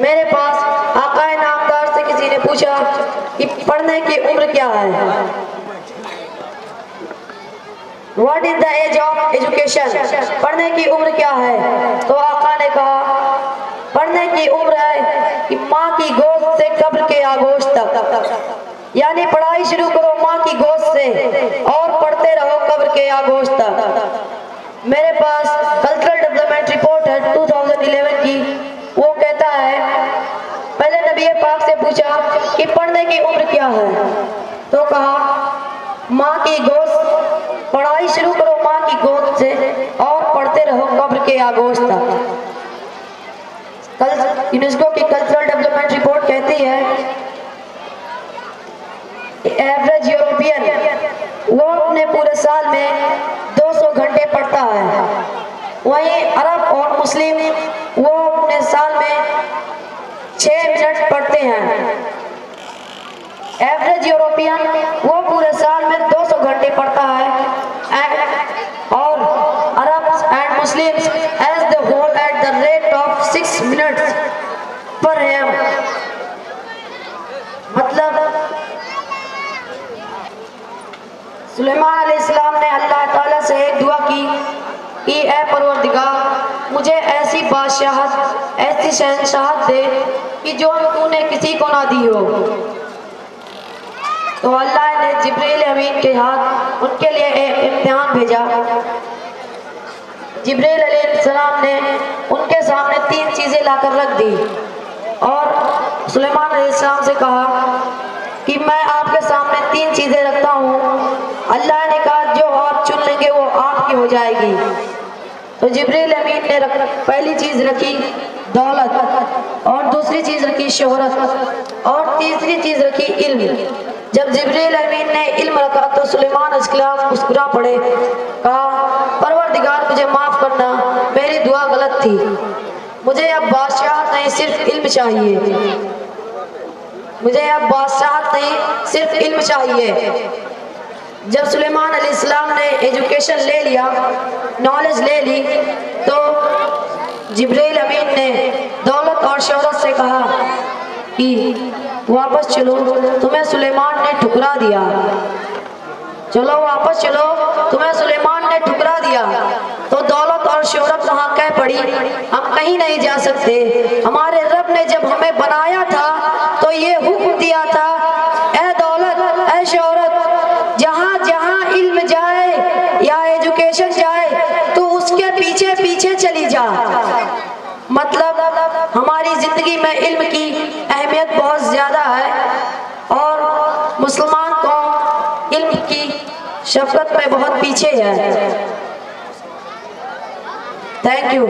मेरे पास आकाए नामदार से किसी ने पूछा कि पढ़ने की उम्र क्या है, what is the age of education, पढ़ने की उम्र क्या है। तो आका ने कहा पढ़ने की उम्र है कि माँ की गोद से कब्र के आगोश तक, यानी पढ़ाई शुरू करो माँ की गोद से और पढ़ते रहो कब्र के आगोश तक। मेरे पास कल्चरल डेवलपमेंट रिपोर्ट है 2011 की, वो कहता है पहले नबी पाक से पूछा कि पढ़ने की उम्र क्या है, तो कहा माँ की गोद, पढ़ाई शुरू करो माँ की गोद से और पढ़ते रहो कब्र के आगोश तक। कल यूनेस्को की कल्चरल डेवलपमेंट रिपोर्ट कहती है एवरेज यूरोपियन वो अपने पूरे साल में 200 घंटे पढ़ता है, वहीं अरब और मुस्लिम वो अपने साल में 6 मिनट पढ़ते हैं। एवरेज यूरोपियन वो पूरे साल में 200 घंटे पढ़ता है और Arab and Muslim as the whole at the rate of 6 minutes पर एम। मतलब सुलेमान अलैहिस्सलाम ने अल्लाह ताला से एक दुआ की कि ऐ परवरदिगार मुझे ऐसी ऐसी बादशाहत, ऐसी शहंशाहत दे कि जो तूने किसी को ना दी हो। तो अल्लाह ने जिब्रील अमीन के हाथ उनके लिए एक इम्तिहान भेजा। जिब्रील अलैहिस्सलाम ने उनके सामने 3 चीज़ें लाकर रख दी और सुलेमान अलैहिस्सलाम से कहा कि मैं आपके सामने 3 चीज़ें रखता हूँ। अल्लाह ने कहा जो आप चुन लेंगे वो आपकी हो जाएगी। तो जिब्रील अमीन ने पहली चीज़ रखी दौलत, और दूसरी चीज़ रखी शोहरत, और तीसरी चीज़ रखी इल्म। जब जिब्रील अमीन ने इल्म रखा तो सुलेमान अलैहिस्सलाम मुस्कुरा पड़े, कहा परवरदिगार मुझे माफ़ करना, मेरी दुआ गलत थी, मुझे अब बादशाह नहीं सिर्फ इल्म चाहिए, मुझे अब बादशाह नहीं सिर्फ इल्म चाहिए। जब सुलेमान अलैहिस्सलाम ने एजुकेशन ले लिया, नॉलेज ले ली, तो जिब्रील अमीन ने दौलत और शोहरत से कहा कि वापस चलो, तुम्हें सुलेमान ने ठुकरा दिया, चलो वापस चलो, तुम्हें सुलेमान ने ठुकरा दिया। तो दौलत और शोहरत वहाँ कह पड़ी हम कहीं नहीं जा सकते, हमारे रब ने जब हमें बनाया था तो ये हुक्म दिया था, ए दौलत ए शोहरत, जहाँ जहाँ इल्म जाए या एजुकेशन जाए तो उसके पीछे पीछे चली जा। मतलब हमारी ज़िंदगी में इल्म की अहमियत बहुत ज़्यादा है और मुसलमान कौम इल्म की शफ़क़त में बहुत पीछे है। Thank you.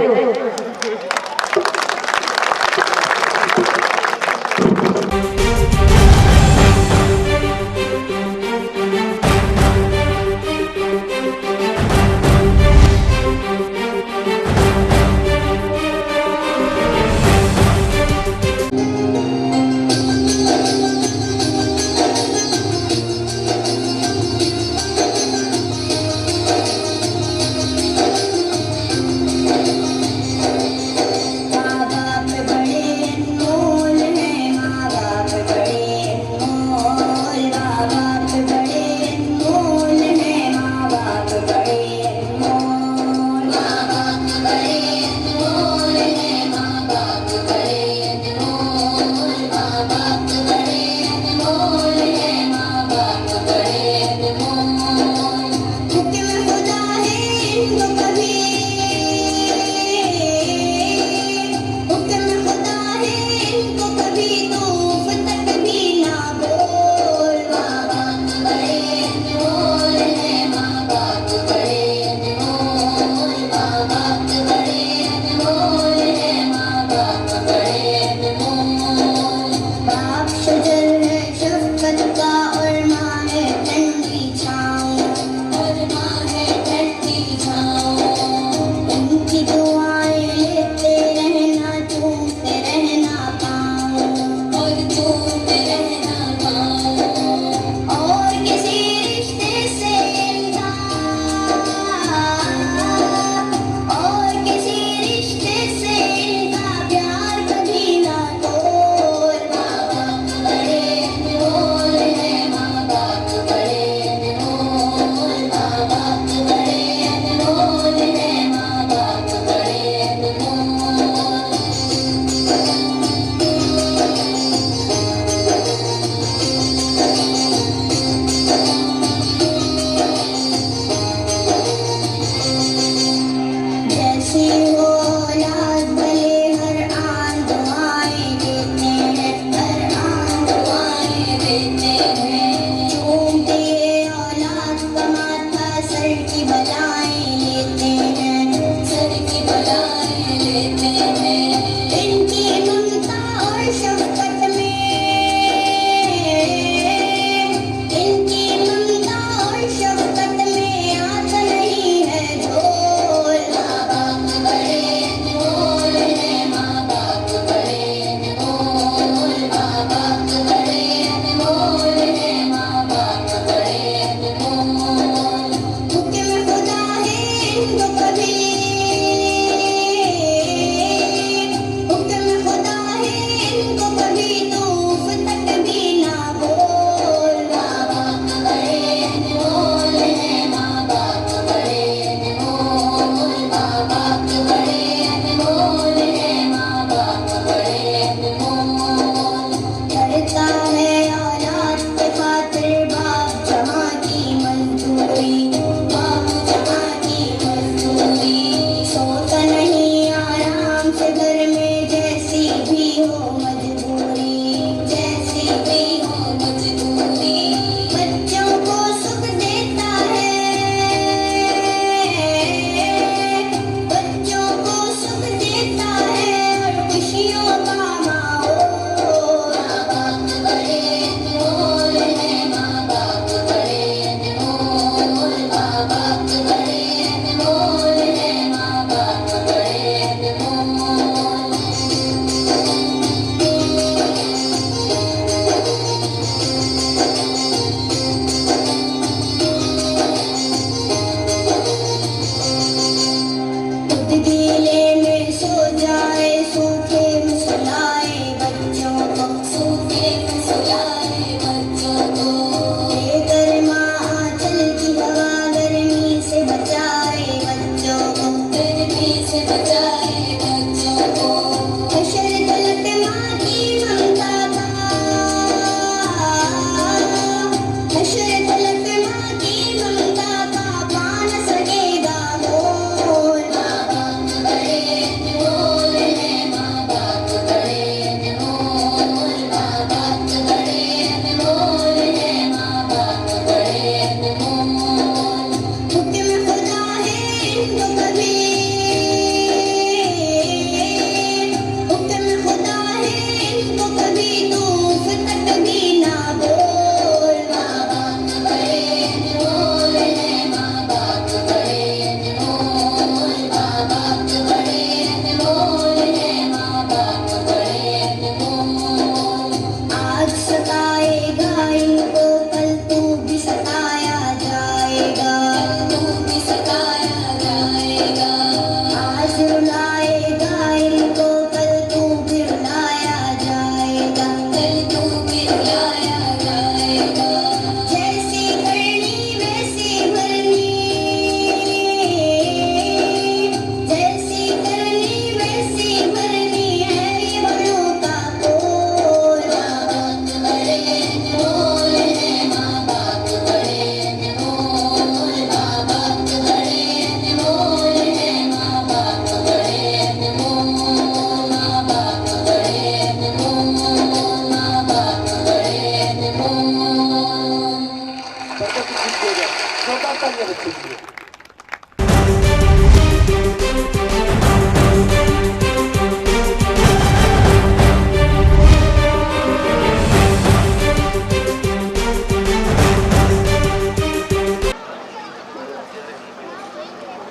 छोटा सा ये बच्चे के लिए।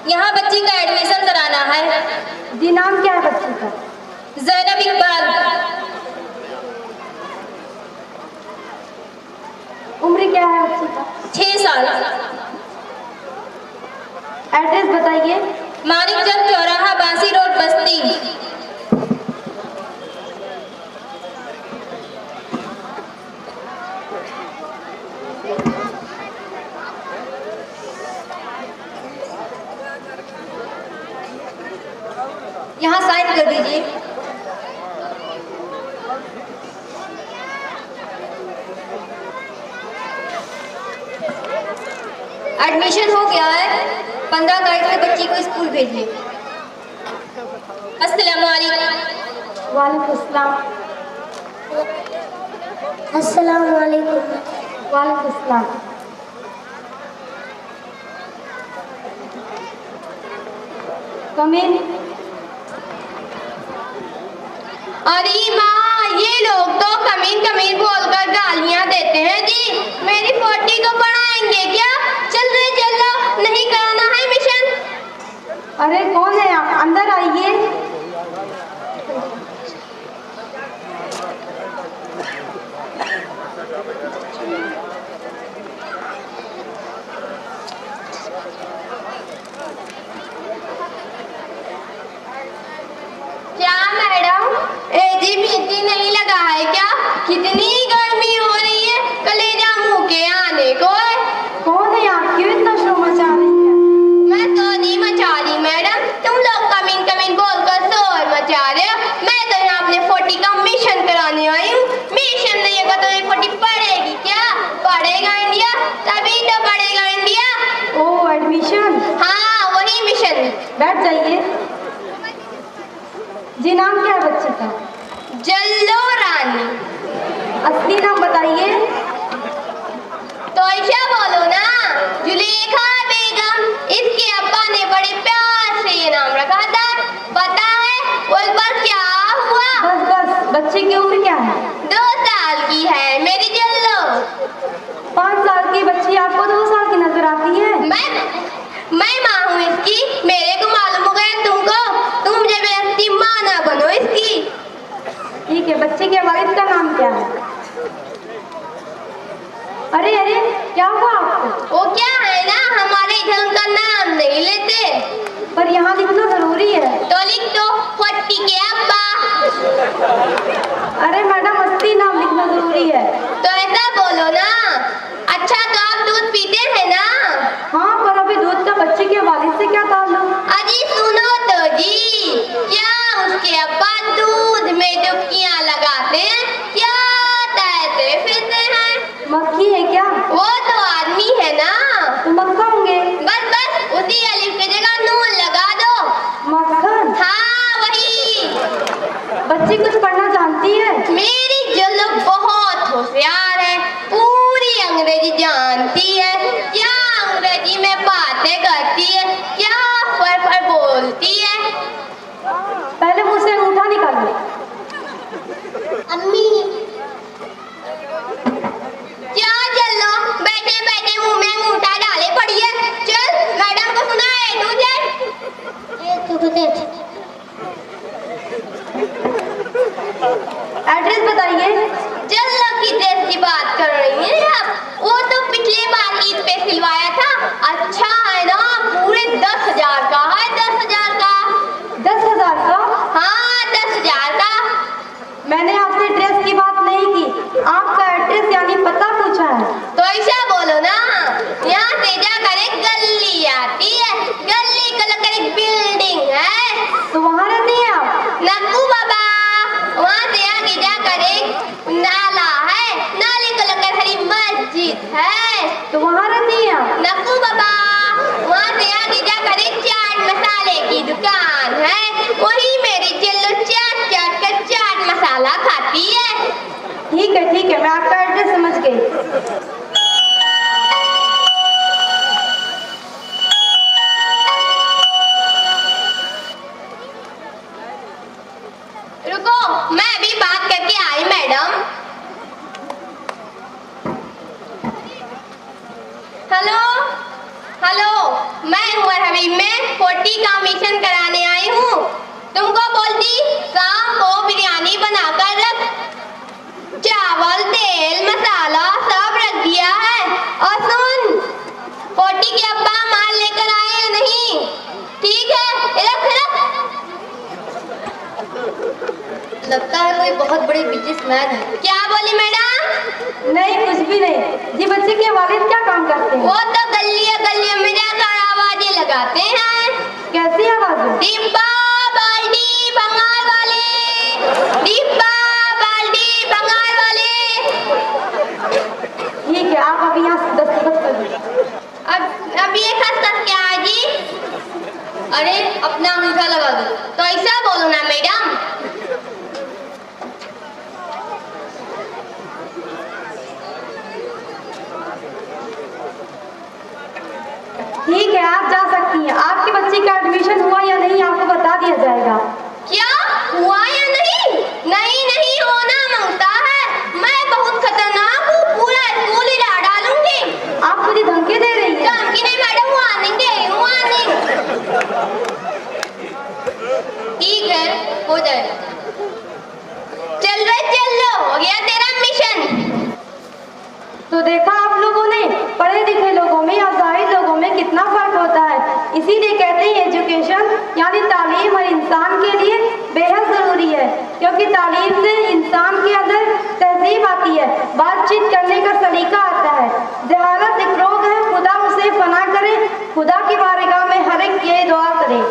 यहाँ बच्ची का एडमिशन कराना है। जी नाम क्या है बच्ची का? ज़ैनब इकबाल। उम्र क्या है बच्ची का? 6 साल। एड्रेस बताइए। मानिकचंद चौराहा, बांसी रोड, बस्ती। यहाँ साइन कर दीजिए। एडमिशन हो गया है। 15 तारीख से बच्ची को स्कूल भेजिए। अस्सलाम वालेकुम। वालेकुम अस्सलाम। अस्सलाम वालेकुम। वालेकुम अस्सलाम। कम इन। अरे माँ, ये लोग तो कमीन कमीन बोलकर गालियाँ देते हैं जी। मेरी पोती को पढ़ाएंगे क्या? चल रहे चलो, नहीं कराना है मिशन। अरे कौन है आप? अंदर आइए। क्या मैडम, एजी मीठी नहीं लगा है क्या? कितनी गर्मी हो रही है, कलेजा मुंह के आने को है। कौन है आप? क्यों इतना शोर मचा रही है? मैं तो नहीं मचा रही मैडम, तुम लोग कमीन कमीन बोलकर शोर मचा रहे हो। मैं तो यहाँ अपने 40 का मिशन कराने आई हूँ। मिशन नहीं होगा तो ये 40 पढ़ेगी क्या? पढ़ेगा इंडिया, तभी तो पढ़ेगा इंडिया। ओह एडमिशन। हाँ वही मिशन। बैठ जाइए। जी नाम क्या है बच्चे का? जल्लो रानी। असली नाम बताइए। तो ऐसा बोलो ना, जुलेखा बेगम। इसके अब्बा ने बड़े प्यार से ये नाम रखा था। पता है उस पर क्या हुआ? बस बस, बच्चे की उम्र क्या है? 2 साल की है मेरी जल्लो। 5 साल की बच्ची आपको 2 साल की नजर आती है? मैं माँ हूँ इसकी। मेरे को मालूम हो गया तुमको। तुम जबरदस्ती माँ ना बनो इसकी। ठीक है, बच्चे के वालिद का नाम क्या है? अरे अरे, क्या हुआ आपको? वो क्या है ना, हमारे इधर उनका नाम नहीं लेते। पर यहाँ लिखना जरूरी है। तो लिख दो 40 के अब्बा। अरे मैडम, असली नाम लिखना जरूरी है। तो ऐसा बोलो ना। अच्छा तो आप दूध पीते हैं ना? हाँ, पर अभी दूध का बच्चे के वालिद से क्या ताल्लुक? अजी सुनो तो जी, क्या उसके अब्बा दूध में डुबकियाँ लगाते हैं? क्या तैरते फिरते हैं? मक्खी है क्या? वो तो आदमी है ना। तो मक्खन होंगे। बस बस, उसी अलिफ की जगह नून लगा दो। मक्खन? हाँ वही। बच्ची कुछ पढ़ना जानती है? मेरी जल्लो बहुत होशियार है, पूरी अंग्रेजी जानती है। क्या अंग्रेजी में बातें करती है, क्या फर बोलती है। पहले मुँह से अंगूठा निकालो। अम्मी। क्या जल्लो, बैठे बैठे मुंह में अंगूठा डाले पड़ी है। चल मैडम को सुनाए तुझे। एड्रेस बताइए। जल्लो की ड्रेस की बात कर रही हैं आप? वो तो पिछले बार ईद पे सिलवाया था। अच्छा है ना, पूरे 10,000 का है। 10,000 का। 10,000 का? हाँ 10,000 का। मैंने आपसे ड्रेस की बात नहीं की, आपका एड्रेस यानी पता पूछा है। तो ऐसा बोलो ना, यहाँ से जाकर एक गली आती है। गली को लेकर एक बिल्डिंग है। तो वहाँ रहती हैं आप? नक्कू बाबा। वहाँ से आगे जाकर एक नाला है। नाले को लेकर हरी मस्जिद है। तो वहाँ रहती हैं आप? नक्कू बाबा। वहाँ से आगे जाकर एक चाट मसाले की दुकान है। वही मेरी जल्लो चाट चाट कर चाट मसाला खाती है। ठीक है, मैं आपका एड्रेस समझ गई। हेलो हेलो, मैं उमर हबीब में 40 का मिशन कराने आई हूँ। तुमको बोलती शाम को बिरयानी बनाकर रख, चावल तेल मसाला सब रख दिया है। और सुन, 40 के अब्बा माल लेकर आए या नहीं? ठीक है, रख रख। लगता है कोई बहुत बड़ी बिजनेसमैन है। क्या बोली मैडम? नहीं, कुछ भी नहीं। जी, बच्चे के वालिद क्या काम करते हैं? वो तो गलियां में जाकर आवाजें लगाते हैं। कैसी आवाजें? डिब्बा बाल्टी बंगाल वाले, डिब्बा बाल्टी बंगाल वाले। ठीक है, आप अभी यहाँ दस्तखत कर दीजिए। अब ये खत क्या है जी? अरे अपना अंगूठा लगा दो। तो ऐसा बोलो ना मैडम। ठीक है, आप जा सकती हैं। आपके बच्चे का एडमिशन हुआ या नहीं आपको बता दिया जाएगा। क्या हुआ या नहीं? नहीं नहीं होना मांगता है। मैं बहुत खतरनाक हूँ, पूरा स्कूल हिला डालूंगी। आप मुझे धमकी दे रही हैं? धमकी नहीं मैडम, वार्निंग दे रही हूँ, वार्निंग। ठीक है, हो जाएगा। चल लो, हो गया तेरा मिशन। तो देखा आप लोगों ने, पढ़े लिखे लोगों में और जाहिल लोगों में कितना फर्क होता है। इसीलिए कहते हैं एजुकेशन यानी तालीम हर इंसान के लिए बेहद ज़रूरी है, क्योंकि तालीम से इंसान के अंदर तहजीब आती है, बातचीत करने का सलीका आता है। जहालत एक रोग है, खुदा उसे फना करे, खुदा की बारगाह में हर एक के दुआ करे।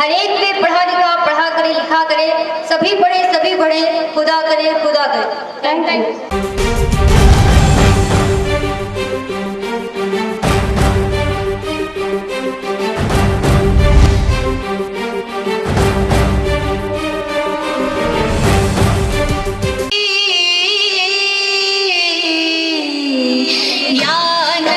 हर एक पे पढ़ा करे लिखा करे, सभी पढ़े खुदा करे खुदा करे। Thank you. नाना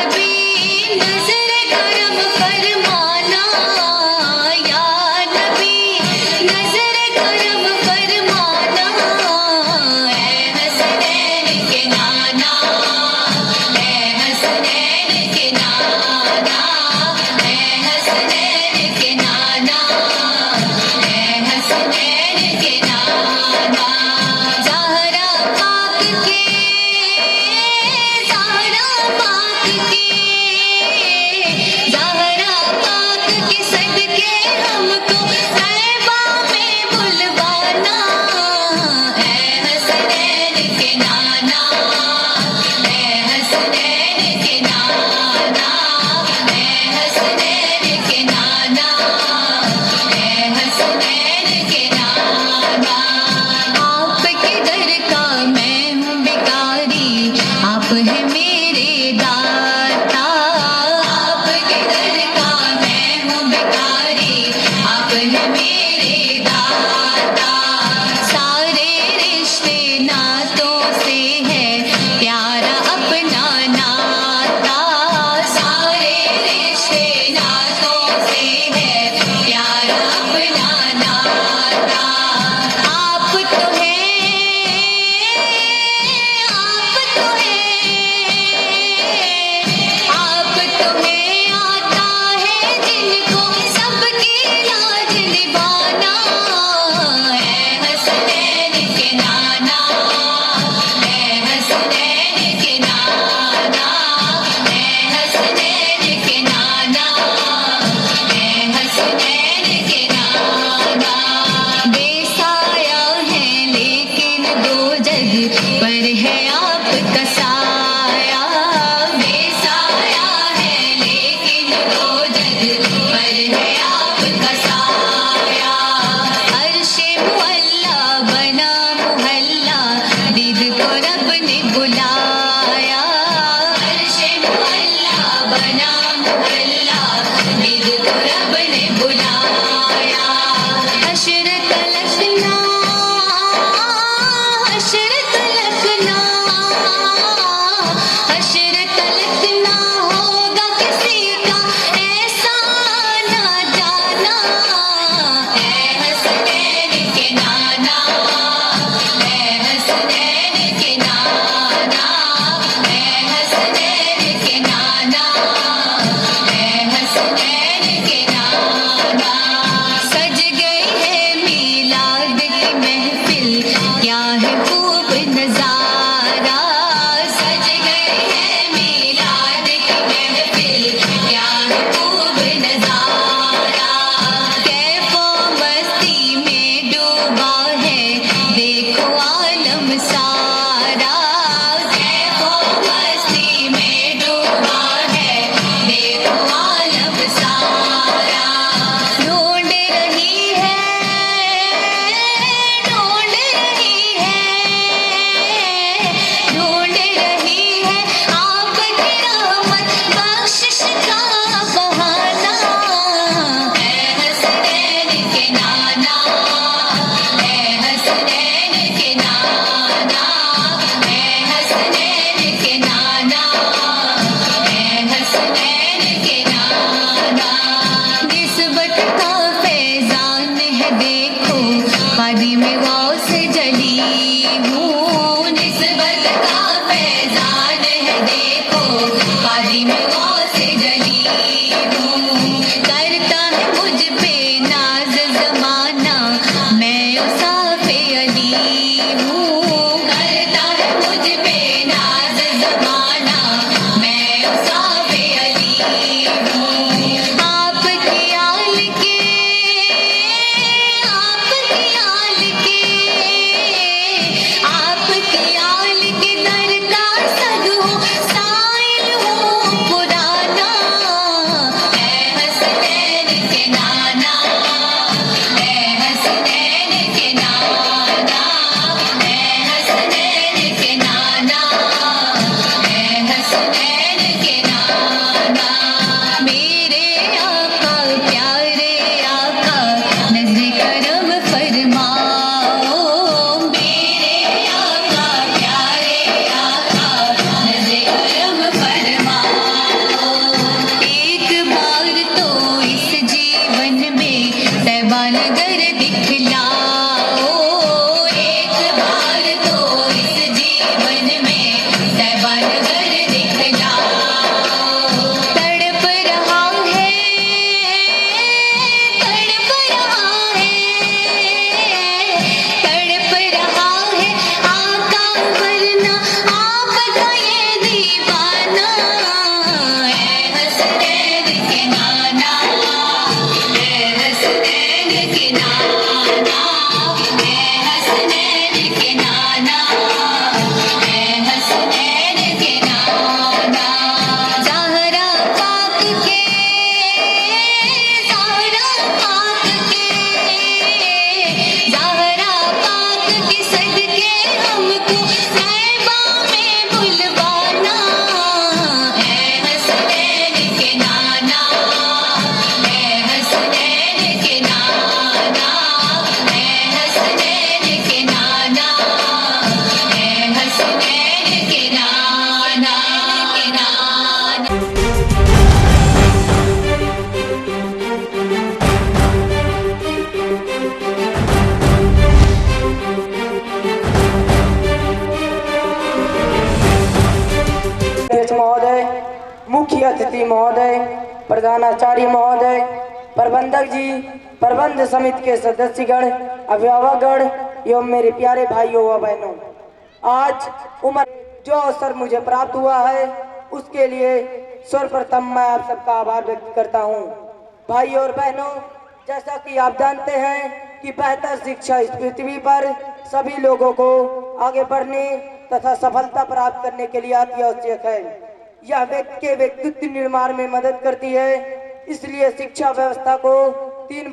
मुख्य अतिथि महोदय, प्रधानाचार्य महोदय, प्रबंधक जी, प्रबंध समिति के सदस्यगण, अभिभावकगण एवं मेरे प्यारे भाइयों व बहनों, आज उम्र जो अवसर मुझे प्राप्त हुआ है उसके लिए सर्वप्रथम मैं आप सबका आभार व्यक्त करता हूँ। भाइयों और बहनों, जैसा कि आप जानते हैं कि बेहतर शिक्षा इस पृथ्वी पर सभी लोगों को आगे बढ़ने तथा सफलता प्राप्त करने के लिए अति आवश्यक है। यह व्यक्ति के व्यक्तित्व निर्माण में मदद करती है। इसलिए शिक्षा व्यवस्था को 3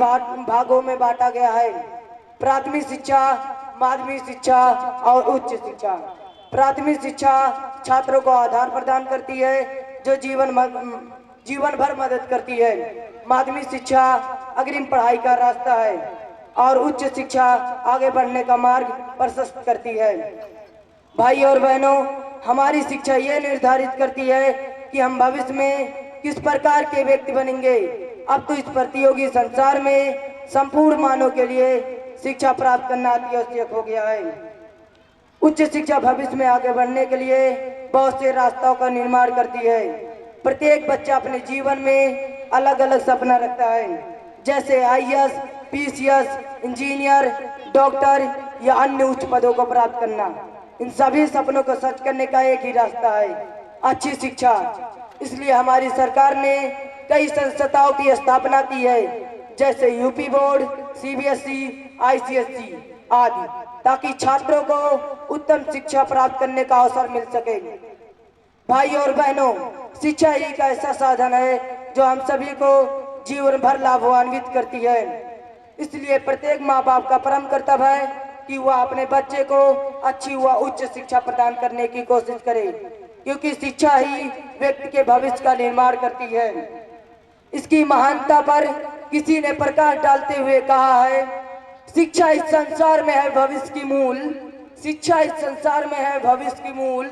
भागों में बांटा गया है: प्राथमिक शिक्षा, माध्यमिक शिक्षा और उच्च शिक्षा। प्राथमिक शिक्षा छात्रों को आधार प्रदान करती है जो जीवन भर मदद करती है। माध्यमिक शिक्षा अग्रिम पढ़ाई का रास्ता है और उच्च शिक्षा आगे बढ़ने का मार्ग प्रशस्त करती है। भाई और बहनों, हमारी शिक्षा ये निर्धारित करती है कि हम भविष्य में किस प्रकार के व्यक्ति बनेंगे। अब तो इस प्रतियोगी संसार में संपूर्ण मानव के लिए शिक्षा प्राप्त करना अति आवश्यक हो गया है। उच्च शिक्षा भविष्य में आगे बढ़ने के लिए बहुत से रास्तों का निर्माण करती है। प्रत्येक बच्चा अपने जीवन में अलग अलग सपना रखता है, जैसे IAS, PCS, इंजीनियर, डॉक्टर या अन्य उच्च पदों को प्राप्त करना। इन सभी सपनों को सच करने का एक ही रास्ता है: अच्छी शिक्षा। इसलिए हमारी सरकार ने कई संस्थाओं की स्थापना की है, जैसे यूपी बोर्ड, CBSE, ICSE आदि, ताकि छात्रों को उत्तम शिक्षा प्राप्त करने का अवसर मिल सके। भाई और बहनों, शिक्षा एक ऐसा साधन है जो हम सभी को जीवन भर लाभान्वित करती है। इसलिए प्रत्येक माँ बाप का परम कर्तव्य है कि वह अपने बच्चे को अच्छी व उच्च शिक्षा प्रदान करने की कोशिश करे, क्योंकि शिक्षा ही व्यक्ति के भविष्य का निर्माण करती है। इसकी महानता पर किसी ने प्रकाश डालते हुए कहा है, शिक्षा इस संसार में है भविष्य की मूल, शिक्षा इस संसार में है भविष्य की मूल,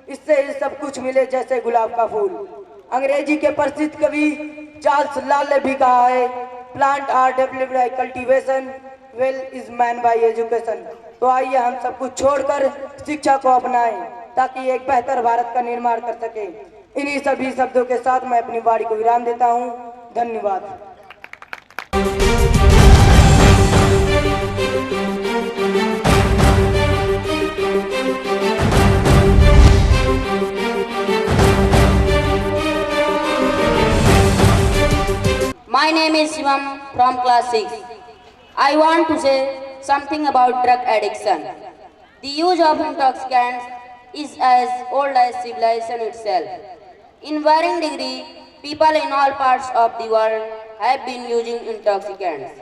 इससे ही सब कुछ मिले जैसे गुलाब का फूल। अंग्रेजी के प्रसिद्ध कवि चार्ल्स लॉ ने भी कहा है, plant are developed by cultivation, well is man by education. तो आइए हम सब कुछ छोड़कर शिक्षा को अपनाएं ताकि एक बेहतर भारत का निर्माण कर सके। इन्हीं सभी शब्दों के साथ मैं अपनी वाणी को विराम देता हूं। धन्यवाद। My name is Shivam from class 6. I want to say something about drug addiction. The use of intoxicants is as old as civilization itself. In varying degree, people in all parts of the world have been using intoxicants,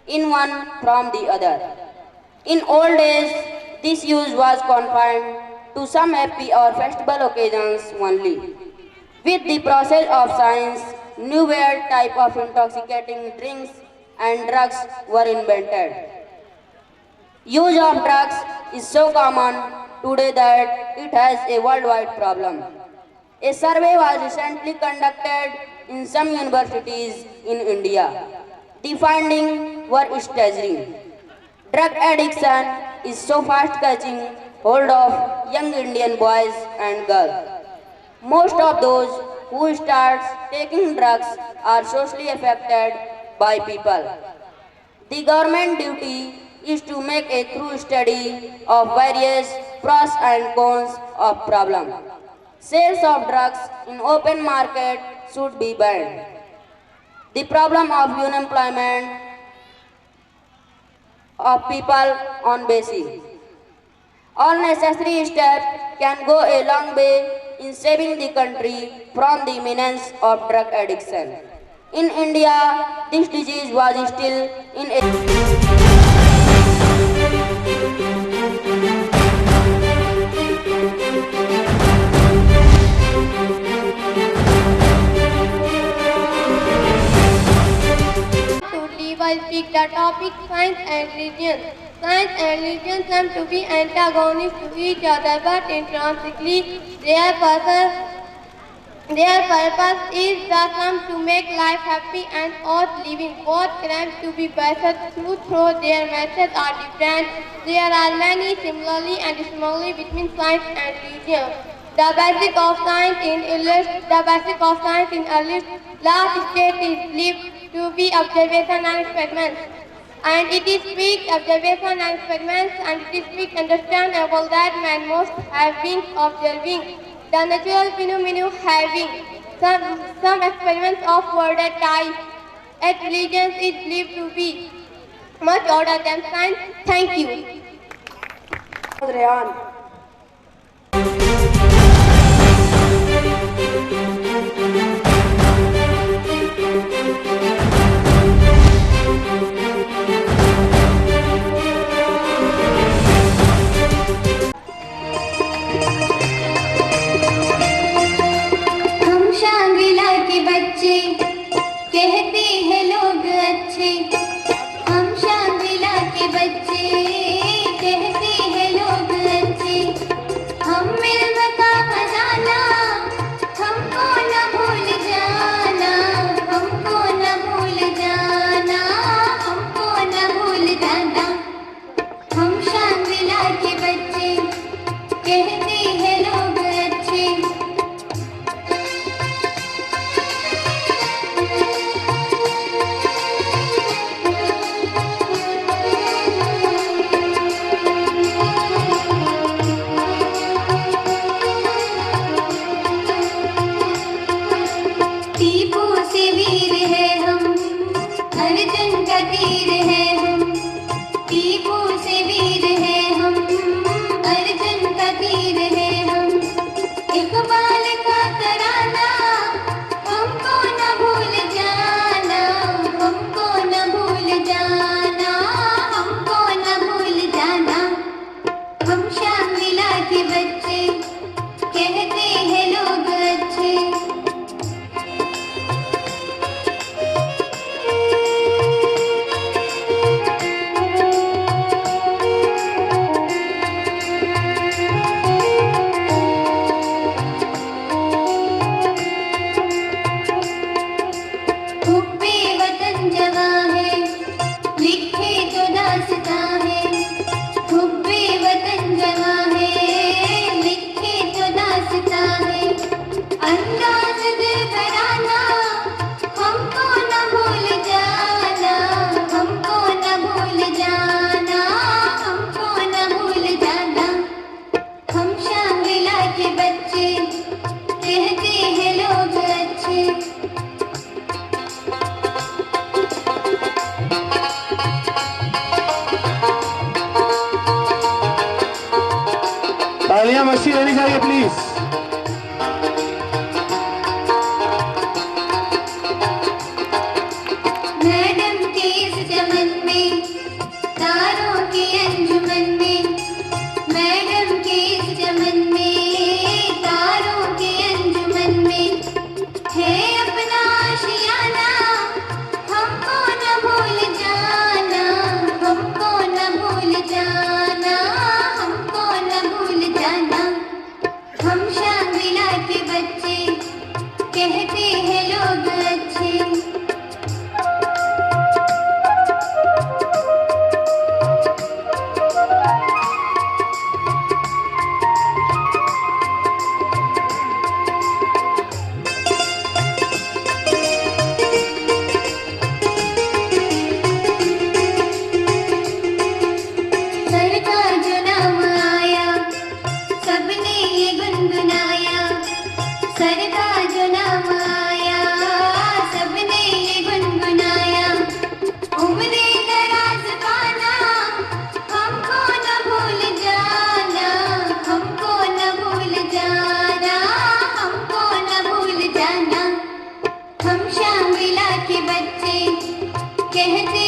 in one from the other. In old days, this use was confined to some happy or festival occasions only. With the process of science, newer type of intoxicating drinks and drugs were invented. Use of drugs is so common today that it has a worldwide problem. A survey was recently conducted in some universities in India. The findings were staggering. Drug addiction is so fast catching hold of young Indian boys and girls. Most of those who start taking drugs are socially affected by people. The government duty is to make a thorough study of various pros and cons of problem. Sales of drugs in open market should be banned. The problem of unemployment of people on basis. All necessary steps can go a long way in saving the country from the menace of drug addiction. In India, this disease was still in I speak the topic science and religion. Science and religion seem to be antagonists to each other, but intrinsically their purpose is the sum to make life happy and worth living. Both claim to be best through their methods are different. There are many similarly and similarly between science and religion. The basic of science in earliest last stage is believed to be observation and experiments. And it is quick observation and experiments, and it is quick understandable that man must have been observing the natural phenomena, having some experiments of worded type. Yet religion is believed to be much older than science. Thank you. कहते हैं लोग अच्छे, हम शांगिला के बच्चे, कहते हैं लोग अच्छे, हम मिल का खजाना, हमको न भूल जाना, हमको न भूल जाना, हमको न भूल जाना, हम शांगिला के बच्चे, कहते हैं लोग अच्छे। तीर है हम, टीपू से वीर है हम, अर्जुन का तीर है हम, इकबाल का तराना, हमको न भूल जाना, हमको न भूल जाना, हमको न भूल जाना, हम शामिला के बच्चे, कहते हैं लोग अच्छे। तालियां मस्ती लेनी चाहिए प्लीज। मैडम के इस चमन में, तारों के अंजुमन में, मैडम के इस चमन में, तारों के अंजुमन में, कहते हैं लोग अच्छे। सर का जो नाम आया सबने ये गुनगुनाया, सर का जो नाम आया सबने ये गुनगुनाया। उम्रे दराज का नाम हमको न भूल जाना, हमको न भूल जाना, हमको न भूल जाना। हम शामिला के बच्चे कहते